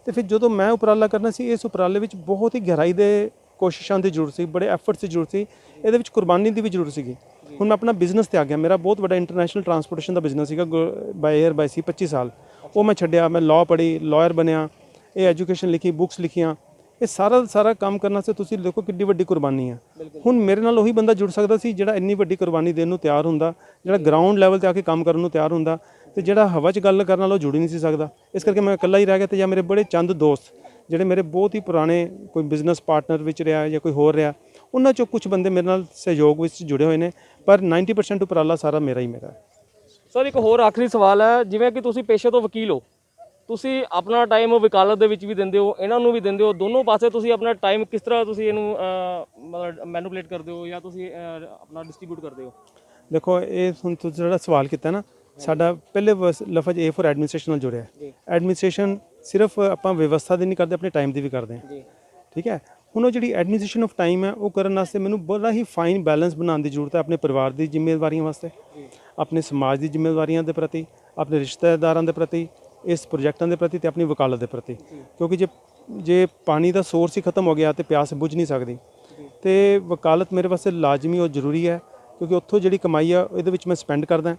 ਤੇ ਫਿਰ ਜਦੋਂ ਮੈਂ ਉਪਰਾਲਾ ਕਰਨਾ ਸੀ, ਇਸ ਉਪਰਾਲੇ ਵਿੱਚ ਬਹੁਤ ਹੀ ਗਹਿਰਾਈ ਦੇ ਕੋਸ਼ਿਸ਼ਾਂ ਦੀ ਜ਼ਰੂਰਤ ਸੀ, ਬੜੇ ਐਫਰਟਸ ਦੀ ਜ਼ਰੂਰਤ ਸੀ, ਇਹਦੇ ਵਿੱਚ ਕੁਰਬਾਨੀ ਦੀ ਵੀ ਜ਼ਰੂਰਤ ਸੀਗੀ। ਹੁਣ ਮੈਂ ਆਪਣਾ ਬਿਜ਼ਨਸ ਤੇ ਆ ਗਿਆ, ਮੇਰਾ ਬਹੁਤ ਵੱਡਾ ਇੰਟਰਨੈਸ਼ਨਲ ਟਰਾਂਸਪੋਰਟੇਸ਼ਨ ਦਾ ਬਿਜ਼ਨਸ ਸੀਗਾ, ਬਾਈ ਏਅਰ ਬਾਈ ਸੀ 25 ਸਾਲ। ਉਹ ਮੈਂ ਛੱਡਿਆ, ਮੈਂ ਲਾਅ ਪੜ੍ਹੀ, ਲਾਇਰ ਬਣਿਆ, ਇਹ ਐਜੂਕੇਸ਼ਨ ਲਿਖੀ, ਬੁੱਕਸ ਲਿਖੀਆਂ, ਇਹ ਸਾਰਾ ਦਾ ਸਾਰਾ ਕੰਮ ਕਰਨ ਵਾਸਤੇ ਤੁਸੀਂ ਦੇਖੋ ਕਿੰਨੀ ਵੱਡੀ ਕੁਰਬਾਨੀ ਆ। ਹੁਣ ਮੇਰੇ ਨਾਲ ਉਹੀ ਬੰਦਾ ਜੁੜ ਸਕਦਾ ਸੀ ਜਿਹੜਾ ਇੰਨੀ ਵੱਡੀ ਕੁਰਬਾਨੀ ਦੇਣ ਨੂੰ ਤਿਆਰ ਹੁੰਦਾ, ਜਿਹੜਾ ਗਰਾਊਂਡ ਲੈਵਲ ਤੇ ਆ ਕੇ ਕੰਮ ਕਰਨ ਨੂੰ ਤਿਆਰ ਹੁੰਦਾ, ਤੇ ਜਿਹੜਾ ਹਵਾ 'ਚ ਗੱਲ ਕਰਨ ਨਾਲ ਉਹ ਜੁੜ ਹੀ ਨਹੀਂ ਸੀ ਸਕਦਾ। ਇਸ ਕਰਕੇ ਮੈਂ ਇਕੱਲਾ ਹੀ ਰਹਿ ਗਿਆ। ਤੇ ਜਾਂ ਮੇਰੇ ਬੜੇ ਚੰਦ ਦੋਸਤ ਜਿਹੜੇ ਮੇਰੇ ਬਹੁਤ ਹੀ ਪੁਰਾਣੇ, ਕੋਈ ਬਿਜ਼ਨਸ ਪਾਰਟਨਰ ਵਿੱਚ ਰਿਹਾ ਜਾਂ ਕੋਈ ਹੋਰ ਰਿਹਾ, ਉਹਨਾਂ 'ਚੋਂ ਕੁਝ ਬੰਦੇ ਮੇਰੇ ਨਾਲ ਸਹਿਯੋਗ ਵਿੱਚ ਜੁੜੇ ਹੋਏ ਨੇ, ਪਰ 90% ਉਪਰਾਲਾ ਸਾਰਾ ਮੇਰਾ ਹੀ ਮੇਰਾ ਹੈ। ਸਰ ਇੱਕ ਹੋਰ ਆਖਰੀ ਸਵਾਲ ਹੈ, ਜਿਵੇਂ ਕਿ ਤੁਸੀਂ ਪੇਸ਼ੇ ਤੋਂ ਵਕੀਲ ਹੋ, ਤੁਸੀਂ ਆਪਣਾ ਟਾਈਮ ਵਕਾਲਤ ਦੇ ਵਿੱਚ ਵੀ ਦਿੰਦੇ ਹੋ, ਇਹਨਾਂ ਨੂੰ ਵੀ ਦਿੰਦੇ ਹੋ, ਦੋਨੋਂ ਪਾਸੇ ਤੁਸੀਂ ਆਪਣਾ ਟਾਈਮ ਕਿਸ ਤਰ੍ਹਾਂ ਤੁਸੀਂ ਇਹਨੂੰ ਮਤਲਬ ਮੈਨੂਪਲੇਟ ਕਰਦੇ ਹੋ ਜਾਂ ਤੁਸੀਂ ਆਪਣਾ ਡਿਸਟ੍ਰੀਬਿਊਟ ਕਰਦੇ ਹੋ? ਦੇਖੋ, ਇਹ ਹੁਣ ਤੁਸੀਂ ਜਿਹੜਾ ਸਵਾਲ ਕੀਤਾ ਨਾ, ਸਾਡਾ ਪਹਿਲੇ ਲਫ਼ਜ਼ A ਫॉर ਐਡਮਿਨਿਸਟ੍ਰੇਸ਼ਨ ਨਾਲ ਜੁੜਿਆ। ਐਡਮਿਨਿਸਟ੍ਰੇਸ਼ਨ ਸਿਰਫ ਆਪਾਂ ਵਿਵਸਥਾ ਦੀ ਨਹੀਂ ਕਰਦੇ, ਆਪਣੇ ਟਾਈਮ ਦੀ ਵੀ ਕਰਦੇ ਹਾਂ। ਠੀਕ ਹੈ, ਹੁਣ ਉਹ ਜਿਹੜੀ ਐਡਮਿਨਿਸਟ੍ਰੇਸ਼ਨ ਆਫ ਟਾਈਮ ਹੈ, ਉਹ ਕਰਨ ਵਾਸਤੇ ਮੈਨੂੰ ਬੜਾ ਹੀ ਫਾਈਨ ਬੈਲੈਂਸ ਬਣਾਉਣ ਦੀ ਜ਼ਰੂਰਤ ਹੈ, ਆਪਣੇ ਪਰਿਵਾਰ ਦੀ ਜ਼ਿੰਮੇਵਾਰੀਆਂ ਵਾਸਤੇ, ਆਪਣੇ ਸਮਾਜ ਦੀ ਜ਼ਿੰਮੇਵਾਰੀਆਂ ਦੇ ਪ੍ਰਤੀ, ਆਪਣੇ ਰਿਸ਼ਤੇਦਾਰਾਂ ਦੇ ਪ੍ਰਤੀ, ਇਸ ਪ੍ਰੋਜੈਕਟਾਂ ਦੇ ਪ੍ਰਤੀ ਤੇ ਆਪਣੀ ਵਕਾਲਤ ਦੇ ਪ੍ਰਤੀ। ਕਿਉਂਕਿ ਜੇ ਪਾਣੀ ਦਾ ਸੋਰਸ ਹੀ ਖਤਮ ਹੋ ਗਿਆ ਤੇ ਪਿਆਸ ਬੁਝ ਨਹੀਂ ਸਕਦੀ। ਤੇ ਵਕਾਲਤ ਮੇਰੇ ਵਾਸਤੇ ਲਾਜ਼ਮੀ ਔਰ ਜ਼ਰੂਰੀ ਹੈ, ਕਿਉਂਕਿ ਉੱਥੋਂ ਜਿਹੜੀ ਕਮਾਈ ਆ ਇਹਦੇ ਵਿੱਚ ਮੈਂ ਸਪੈਂਡ ਕਰਦਾ।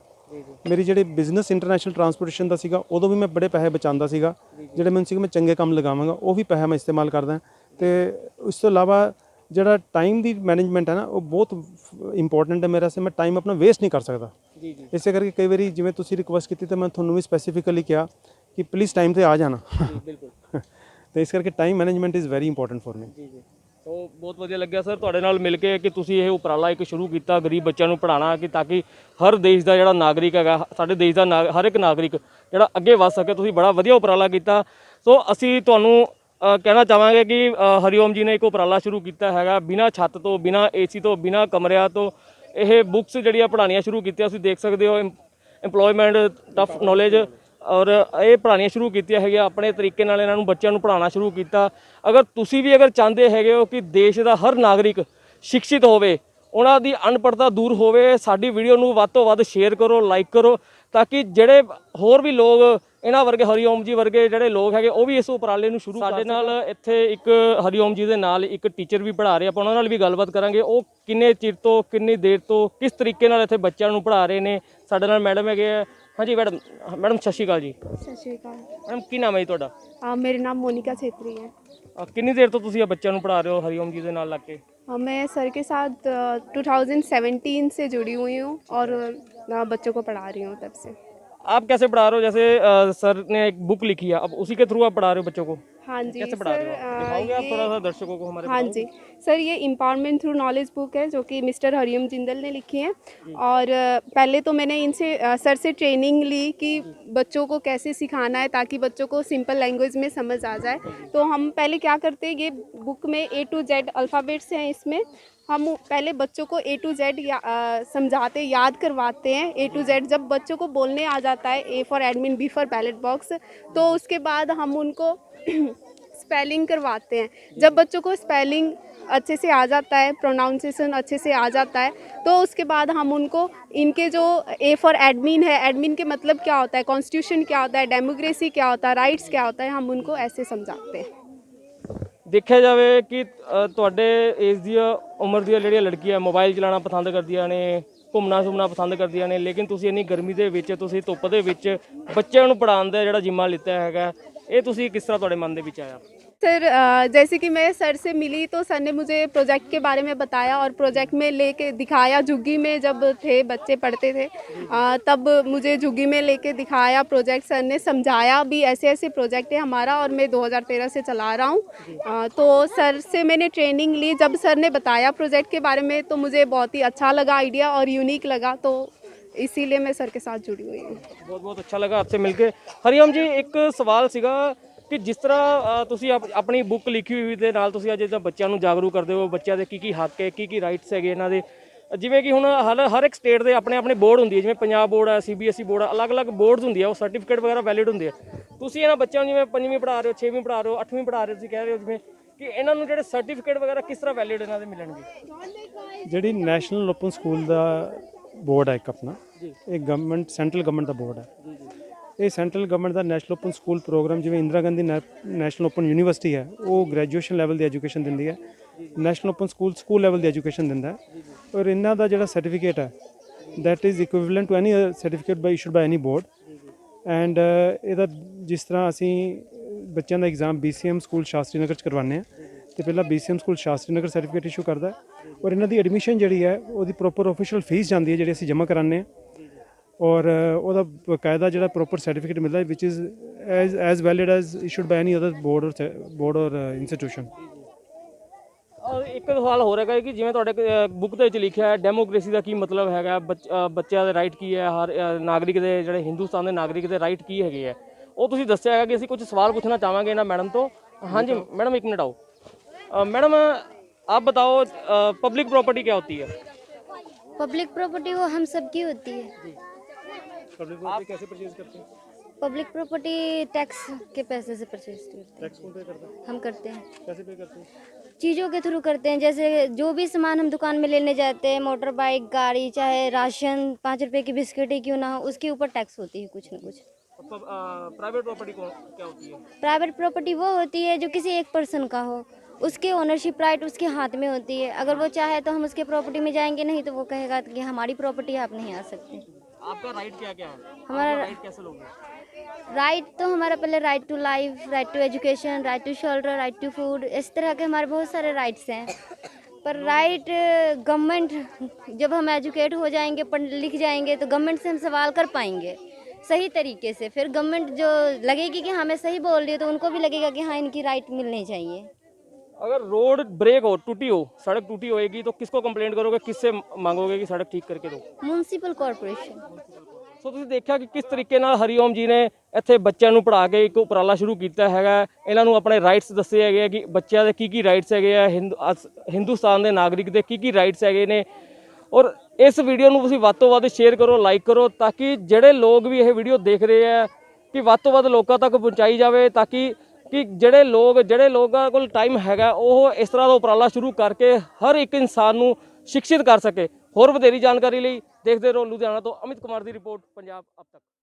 ਮੇਰੀ ਜਿਹੜੇ ਬਿਜ਼ਨਸ ਇੰਟਰਨੈਸ਼ਨਲ ਟਰਾਂਸਪੋਰਟੇਸ਼ਨ ਦਾ ਸੀਗਾ, ਉਦੋਂ ਵੀ ਮੈਂ ਬੜੇ ਪੈਸੇ ਬਚਾਉਂਦਾ ਸੀਗਾ, ਜਿਹੜੇ ਮੈਨੂੰ ਸੀਗਾ ਮੈਂ ਚੰਗੇ ਕੰਮ ਲਗਾਵਾਂਗਾ, ਉਹ ਵੀ ਪੈਸਾ ਮੈਂ ਇਸਤੇਮਾਲ ਕਰਦਾ। ਤੇ ਉਸ ਤੋਂ ਇਲਾਵਾ ਜਿਹੜਾ ਟਾਈਮ ਦੀ ਮੈਨੇਜਮੈਂਟ ਹੈ ਨਾ, ਉਹ ਬਹੁਤ ਇੰਪੋਰਟੈਂਟ ਹੈ ਮੇਰੇ ਵਾਸਤੇ। ਮੈਂ ਟਾਈਮ ਆਪਣਾ ਵੇਸਟ ਨਹੀਂ ਕਰ ਸਕਦਾ। ਇਸੇ ਕਰਕੇ ਕਈ ਵਾਰੀ ਜਿਵੇਂ ਤੁਸੀਂ ਰਿਕੁਐਸਟ ਕੀਤੀ ਤਾਂ ਮੈਂ ਤੁਹਾਨੂੰ ਵੀ ਸਪੈਸੀਫਿਕਲੀ ਕਿਹਾ ਕਿ ਪਲੀਜ਼ ਟਾਈਮ ਤੇ ਆ ਜਾਣਾ। ਬਿਲਕੁਲ। ਤੇ ਇਸ ਕਰਕੇ time management is very important for me. ਜੀ। ਸੋ ਬਹੁਤ ਵਧੀਆ ਲੱਗਿਆ ਸਰ ਤੁਹਾਡੇ ਨਾਲ ਮਿਲ ਕੇ ਕਿ ਤੁਸੀਂ ਇਹ ਉਪਰਾਲਾ ਇੱਕ ਸ਼ੁਰੂ ਕੀਤਾ ਗਰੀਬ ਬੱਚਿਆਂ ਨੂੰ ਪੜ੍ਹਾਉਣਾ, ਕਿ ਤਾਂ ਕਿ ਹਰ ਦੇਸ਼ ਦਾ ਜਿਹੜਾ ਨਾਗਰਿਕ ਹੈਗਾ, ਸਾਡੇ ਦੇਸ਼ ਦਾ ਹਰ ਇੱਕ ਨਾਗਰਿਕ ਜਿਹੜਾ ਅੱਗੇ ਵੱਧ ਸਕੇ। ਤੁਸੀਂ ਬੜਾ ਵਧੀਆ ਉਪਰਾਲਾ ਕੀਤਾ। ਸੋ ਅਸੀਂ ਤੁਹਾਨੂੰ ਕਹਿਣਾ ਚਾਹਾਂਗੇ ਕਿ ਹਰੀਓਮ ਜੀ ਨੇ ਇੱਕ ਉਪਰਾਲਾ ਸ਼ੁਰੂ ਕੀਤਾ ਹੈਗਾ, ਬਿਨਾਂ ਛੱਤ ਤੋਂ, ਬਿਨਾਂ ਏਸੀ ਤੋਂ, ਬਿਨਾਂ ਕਮਰਿਆਂ ਤੋਂ ਇਹ ਬੁੱਕਸ ਜਿਹੜੀਆਂ ਪੜ੍ਹਾਉਣੀਆਂ ਸ਼ੁਰੂ ਕੀਤੀਆਂ। ਤੁਸੀਂ ਦੇਖ ਸਕਦੇ ਹੋ ਇੰਪਲੋਇਮੈਂਟ, ਟਫ ਨੌਲੇਜ, ਔਰ ਇਹ ਪੜ੍ਹਾਉਣੀਆਂ ਸ਼ੁਰੂ ਕੀਤੀਆਂ ਹੈਗੀਆਂ। ਆਪਣੇ ਤਰੀਕੇ ਨਾਲ ਇਹਨਾਂ ਨੂੰ ਬੱਚਿਆਂ ਨੂੰ ਪੜ੍ਹਾਉਣਾ ਸ਼ੁਰੂ ਕੀਤਾ। ਅਗਰ ਤੁਸੀਂ ਵੀ ਚਾਹੁੰਦੇ ਹੈਗੇ ਹੋ ਕਿ ਦੇਸ਼ ਦਾ ਹਰ ਨਾਗਰਿਕ ਸ਼ਿਕਸ਼ਿਤ ਹੋਵੇ, ਉਹਨਾਂ ਦੀ ਅਨਪੜ੍ਹਤਾ ਦੂਰ ਹੋਵੇ, ਸਾਡੀ ਵੀਡੀਓ ਨੂੰ ਵੱਧ ਤੋਂ ਵੱਧ ਸ਼ੇਅਰ ਕਰੋ, ਲਾਈਕ ਕਰੋ, ਤਾਂ ਕਿ ਜਿਹੜੇ ਹੋਰ ਵੀ ਲੋਕ ਇਹਨਾਂ ਵਰਗੇ ਹਰੀਓਮ ਜੀ ਵਰਗੇ ਜਿਹੜੇ ਲੋਕ ਹੈਗੇ ਉਹ ਵੀ ਇਸ ਉਪਰਾਲੇ ਨੂੰ ਸ਼ੁਰੂ। ਸਾਡੇ ਨਾਲ ਇੱਥੇ ਇੱਕ ਹਰੀਓਮ ਜੀ ਦੇ ਨਾਲ ਇੱਕ ਟੀਚਰ ਵੀ ਪੜ੍ਹਾ ਰਹੇ, ਆਪਾਂ ਉਹਨਾਂ ਨਾਲ ਵੀ ਗੱਲਬਾਤ ਕਰਾਂਗੇ। ਉਹ ਕਿੰਨੇ ਚਿਰ ਤੋਂ, ਕਿੰਨੀ ਦੇਰ ਤੋਂ, ਕਿਸ ਤਰੀਕੇ ਨਾਲ ਇੱਥੇ ਬੱਚਿਆਂ ਨੂੰ ਪੜ੍ਹਾ ਰਹੇ ਨੇ। ਸਾਡੇ ਨਾਲ ਮੈਡਮ ਹੈਗੇ ਆ। ਹਾਂਜੀ ਮੈਡਮ ਸਤਿ ਸ਼੍ਰੀ ਅਕਾਲ ਜੀ। सत श्रीकाल। ਮੈਡਮ ਕੀ ਨਾਮ ਹੈ ਜੀ ਤੁਹਾਡਾ? मेरा नाम मोनिका छेत्री है। ਕਿੰਨੀ ਦੇਰ ਤੋਂ ਤੁਸੀਂ ਇਹ ਬੱਚਿਆਂ ਨੂੰ ਪੜ੍ਹਾ ਰਹੇ ਹੋ ਹਰੀਓਮ ਜੀ ਦੇ ਨਾਲ ਲੱਗ ਕੇ? मैं सर के साथ 2017 से जुड़ी हुई हूँ और बच्चों को पढ़ा रही हूँ तब से। आप कैसे पढ़ा रहे हो? जैसे सर ने एक बुक लिखी है, अब उसी के थ्रू आप पढ़ा रहे हो बच्चों को? हाँ जी कैसे पढ़ा रहे हो आप? दिखाओगे आप थोड़ा सा दर्शकों को हमारे? हाँ जी सर, ये एम्पावरमेंट थ्रू नॉलेज बुक है जो कि मिस्टर हरिओम जिंदल ने लिखी है। और पहले तो मैंने इनसे सर से ट्रेनिंग ली कि बच्चों को कैसे सिखाना है ताकि बच्चों को सिंपल लैंग्वेज में समझ आ जाए। तो हम पहले क्या करते हैं, ये बुक में A to Z अल्फ़ाबेट्स हैं, इसमें हम पहले बच्चों को A to Z समझाते, याद करवाते हैं। A to Z जब बच्चों को बोलने आ जाता है, A for admin, B for ballot box, तो उसके बाद हम उनको स्पेलिंग करवाते हैं। जब बच्चों को स्पेलिंग अच्छे से आ जाता है, प्रोनाउंसिएशन अच्छे से आ जाता है, तो उसके बाद हम उनको इनके जो A फॉर एडमिन है, एडमिन के मतलब क्या होता है, कॉन्स्टिट्यूशन क्या होता है, डेमोक्रेसी क्या होता है, राइट्स क्या होता है, हम उनको ऐसे समझाते हैं। ਦੇਖਿਆ ਜਾਵੇ ਕਿ ਤੁਹਾਡੇ ਏਜ ਦੀਆਂ ਉਮਰ ਦੀਆਂ ਜਿਹੜੀਆਂ ਲੜਕੀਆਂ ਮੋਬਾਈਲ ਚਲਾਉਣਾ ਪਸੰਦ ਕਰਦੀਆਂ ਨੇ, ਘੁੰਮਣਾ ਪਸੰਦ ਕਰਦੀਆਂ ਨੇ, ਲੇਕਿਨ ਤੁਸੀਂ ਇੰਨੀ ਗਰਮੀ ਦੇ ਵਿੱਚ, ਤੁਸੀਂ ਧੁੱਪ ਦੇ ਵਿੱਚ ਬੱਚਿਆਂ ਨੂੰ ਪੜ੍ਹਾਉਣ ਦਾ ਜਿਹੜਾ ਜ਼ਿੰਮਾ ਲਿੱਤਾ ਹੈਗਾ, ਇਹ ਤੁਸੀਂ ਕਿਸ ਤਰ੍ਹਾਂ ਤੁਹਾਡੇ ਮਨ ਦੇ ਵਿੱਚ ਆਇਆ? सर जैसे कि मैं सर से मिली तो सर ने मुझे प्रोजेक्ट के बारे में बताया और प्रोजेक्ट में लेके दिखाया। झुग्गी में जब थे बच्चे पढ़ते थे तब मुझे झुग्गी में लेके दिखाया प्रोजेक्ट। सर ने समझाया भी ऐसे ऐसे प्रोजेक्ट है हमारा, और मैं 2013 से चला रहा हूँ। तो सर से मैंने ट्रेनिंग ली। जब सर ने बताया प्रोजेक्ट के बारे में तो मुझे बहुत ही अच्छा लगा आइडिया और यूनिक लगा, तो इसीलिए मैं सर के साथ जुड़ी हुई हूँ। बहुत बहुत अच्छा लगा आपसे मिलके। हरिओम जी, एक सवाल सीगा ਕਿ ਜਿਸ ਤਰ੍ਹਾਂ ਤੁਸੀਂ ਆਪਣੀ ਬੁੱਕ ਲਿਖੀ ਹੋਈ ਦੇ ਨਾਲ ਤੁਸੀਂ ਅੱਜ ਜਿੱਦਾਂ ਬੱਚਿਆਂ ਨੂੰ ਜਾਗਰੂਕ ਕਰਦੇ ਹੋ, ਬੱਚਿਆਂ ਦੇ ਕੀ ਹੱਕ ਹੈ, ਕੀ ਰਾਈਟਸ ਹੈਗੇ ਇਹਨਾਂ ਦੇ, ਜਿਵੇਂ ਕਿ ਹੁਣ ਹਰ ਇੱਕ ਸਟੇਟ ਦੇ ਆਪਣੇ ਬੋਰਡ ਹੁੰਦੀ ਹੈ, ਜਿਵੇਂ ਪੰਜਾਬ ਬੋਰਡ ਹੈ, CBSE ਬੋਰਡ ਹੈ, ਅਲੱਗ-ਅਲੱਗ ਬੋਰਡਸ ਹੁੰਦੀ ਆ, ਉਹ ਸਰਟੀਫਿਕੇਟ ਵਗੈਰਾ ਵੈਲਿਡ ਹੁੰਦੇ ਆ। ਤੁਸੀਂ ਇਹਨਾਂ ਬੱਚਿਆਂ ਨੂੰ ਜਿਵੇਂ 5ਵੀਂ ਪੜ੍ਹਾ ਰਹੇ ਹੋ, 6ਵੀਂ ਪੜ੍ਹਾ ਰਹੇ ਹੋ, 8ਵੀਂ ਪੜ੍ਹਾ ਰਹੇ ਹੋ, ਤੁਸੀਂ ਕਹਿ ਰਹੇ ਹੋ ਜਿਵੇਂ ਕਿ ਇਹਨਾਂ ਨੂੰ ਜਿਹੜੇ ਸਰਟੀਫਿਕੇਟ ਵਗੈਰਾ ਕਿਸ ਤਰ੍ਹਾਂ ਵੈਲਿਡ ਇਹਨਾਂ ਦੇ ਮਿਲਣਗੇ? ਜਿਹੜੀ ਨੈਸ਼ਨਲ ਓਪਨ ਸਕੂਲ ਦਾ ਬੋਰਡ ਹੈ ਇੱਕ ਆਪਣਾ, ਇਹ ਗਵਰਨਮੈਂਟ, ਸੈਂਟਰਲ ਗਵਰਨਮੈਂਟ ਦਾ ਬੋਰਡ ਹੈ। ਇਹ ਸੈਂਟਰਲ ਗਵਰਨਮੈਂਟ ਦਾ ਨੈਸ਼ਨਲ ਓਪਨ ਸਕੂਲ ਪ੍ਰੋਗਰਾਮ, ਜਿਵੇਂ Indira Gandhi national open university ਹੈ, ਉਹ ਗ੍ਰੈਜੂਏਸ਼ਨ ਲੈਵਲ ਦੀ ਐਜੂਕੇਸ਼ਨ ਦਿੰਦੀ ਹੈ। ਨੈਸ਼ਨਲ ਓਪਨ ਸਕੂਲ ਲੈਵਲ ਦੀ ਐਜੂਕੇਸ਼ਨ ਦਿੰਦਾ ਹੈ। ਔਰ ਇਹਨਾਂ ਦਾ ਜਿਹੜਾ ਸਰਟੀਫਿਕੇਟ ਹੈ, that is equivalent to any certificate issued by any board. And ਇਹਦਾ ਜਿਸ ਤਰ੍ਹਾਂ ਅਸੀਂ ਬੱਚਿਆਂ ਦਾ ਐਗਜ਼ਾਮ BCM ਸਕੂਲ ਸ਼ਾਸਤਰੀ ਨਗਰ 'ਚ ਕਰਵਾਉਂਦੇ ਹਾਂ, ਤੇ ਪਹਿਲਾਂ BCM ਸਕੂਲ ਸ਼ਾਸਤਰੀ ਨਗਰ ਸਰਟੀਫਿਕੇਟ ਇਸ਼ੂ ਕਰਦਾ ਹੈ ਔਰ ਇਹਨਾਂ ਦੀ ਐਡਮਿਸ਼ਨ ਜਿਹੜੀ ਹੈ ਉਹਦੀ ਪ੍ਰੋਪਰ ਆਫੀਸ਼ੀਅਲ ਫੀਸ ਜਾਂਦੀ ਹੈ ਜਿਹੜੀ ਅਸੀਂ ਜਮ੍ਹਾਂ ਕਰਾਉਂਦੇ ਹਾਂ ਔਰ ਉਹਦਾ ਬਕਾਇਦਾ ਜਿਹੜਾ ਪ੍ਰੋਪਰ ਸਰਟੀਫਿਕੇਟ ਮਿਲਦਾ ਹੈ which is as valid as issued by any other board or institution. ਔਰ ਇੱਕ ਸਵਾਲ ਹੋ ਰਿਹਾ ਹੈ ਕਿ ਜਿਵੇਂ ਤੁਹਾਡੇ ਬੁੱਕ ਦੇ ਵਿੱਚ ਲਿਖਿਆ ਹੈ ਡੈਮੋਕ੍ਰੇਸੀ ਦਾ ਕੀ ਮਤਲਬ ਹੈਗਾ, ਬੱਚਿਆਂ ਦੇ ਰਾਈਟ ਕੀ ਹੈ, ਹਰ ਨਾਗਰਿਕ ਦੇ ਜਿਹੜੇ ਹਿੰਦੁਸਤਾਨ ਦੇ ਨਾਗਰਿਕ ਦੇ ਰਾਈਟ ਕੀ ਹੈਗੇ ਹੈ, ਉਹ ਤੁਸੀਂ ਦੱਸਿਆ ਹੈਗਾ ਕਿ ਅਸੀਂ ਕੁਝ ਸਵਾਲ ਪੁੱਛਣਾ ਚਾਹਾਂਗੇ ਇਹਨਾਂ ਮੈਡਮ ਤੋਂ। ਹਾਂਜੀ मैडम एक मिनट आओ। मैडम आप बताओ पब्लिक प्रॉपर्टी क्या होती है? पब्लिक प्रॉपर्टी वो हम सब की होती है। पब्लिक प्रॉपर्टी कैसे परचेज करते हैं? पब्लिक प्रॉपर्टी टैक्स के पैसे से परचेज करते हैं। टैक्स कौन पे करता है? हम करते हैं, कैसे पे करते हैं? चीज़ों के थ्रू करते हैं। जैसे जो भी सामान हम दुकान में लेने जाते हैं, मोटर बाइक, गाड़ी, चाहे राशन, 5 रुपए की बिस्किट ही क्यों ना हो, उसके ऊपर टैक्स होती है कुछ ना कुछ। प्राइवेट प्रॉपर्टी क्या होती है? प्राइवेट प्रॉपर्टी वो होती है जो किसी एक पर्सन का हो, उसके ओनरशिप राइट उसके हाथ में होती है। अगर वो चाहे तो हम उसके प्रॉपर्टी में जाएंगे, नहीं तो वो कहेगा कि हमारी प्रॉपर्टी आप नहीं आ सकते। आपका राइट क्या क्या है? हमारा राइट कैसे लोगे? राइट तो हमारा पहले right to life, right to education, right to shelter, right to food, इस तरह के हमारे बहुत सारे राइट्स हैं। पर राइट गवर्नमेंट, जब हम एजुकेट हो जाएंगे, पढ़ लिख जाएंगे, तो गवर्नमेंट से हम सवाल कर पाएंगे सही तरीके से। फिर गवर्नमेंट जो लगेगी कि हमें सही बोल रही है, तो उनको भी लगेगा कि हाँ इनकी राइट मिलनी चाहिए। अगर रोड ब्रेक हो, टूटी हो, सड़क टूटी होएगी तो किसको कंप्लेंट करोगे, किससे मांगोगे कि सड़क ठीक करके दो? Municipal corporation. ਸੋ ਤੁਸੀਂ ਦੇਖਿਆ ਕਿ ਕਿਸ ਤਰੀਕੇ ਨਾਲ ਹਰੀਓਮ ਜੀ ਨੇ ਇੱਥੇ ਬੱਚਿਆਂ ਨੂੰ ਪੜ੍ਹਾ ਕੇ ਇੱਕ ਉਪਰਾਲਾ ਸ਼ੁਰੂ ਕੀਤਾ ਹੈਗਾ। ਇਹਨਾਂ ਨੂੰ ਆਪਣੇ ਰਾਈਟਸ ਦੱਸੇ ਹੈਗੇ ਆ ਕਿ ਬੱਚਿਆਂ ਦੇ ਕੀ ਰਾਈਟਸ ਹੈਗੇ ਆ, ਹਿੰਦੁਸਤਾਨ ਦੇ ਨਾਗਰਿਕ ਦੇ ਕੀ ਰਾਈਟਸ ਹੈਗੇ ਨੇ। ਔਰ ਇਸ ਵੀਡੀਓ ਨੂੰ ਤੁਸੀਂ ਵੱਧ ਤੋਂ ਵੱਧ ਸ਼ੇਅਰ ਕਰੋ, ਲਾਈਕ ਕਰੋ, ਤਾਂ ਕਿ ਜਿਹੜੇ ਲੋਕ ਵੀ ਇਹ ਵੀਡੀਓ ਦੇਖ ਰਹੇ ਆ ਕਿ ਵੱਧ ਤੋਂ ਵੱਧ ਲੋਕਾਂ ਤੱਕ ਪਹੁੰਚਾਈ ਜਾਵੇ, ਤਾਂ ਕਿ ਜਿਹੜੇ ਲੋਕਾਂ ਕੋਲ ਟਾਈਮ ਹੈਗਾ ਉਹ ਇਸ ਤਰ੍ਹਾਂ ਦਾ ਉਪਰਾਲਾ ਸ਼ੁਰੂ ਕਰਕੇ ਹਰ ਇੱਕ ਇਨਸਾਨ ਨੂੰ ਸ਼ਿਕਸ਼ਿਤ ਕਰ ਸਕੇ। ਹੋਰ ਵਧੇਰੀ ਜਾਣਕਾਰੀ ਲਈ ਦੇਖਦੇ ਰਹੋ ਲੁਧਿਆਣਾ ਤੋਂ ਅਮਿਤ ਕੁਮਾਰ ਦੀ ਰਿਪੋਰਟ, ਪੰਜਾਬ ਅਬ ਤੱਕ।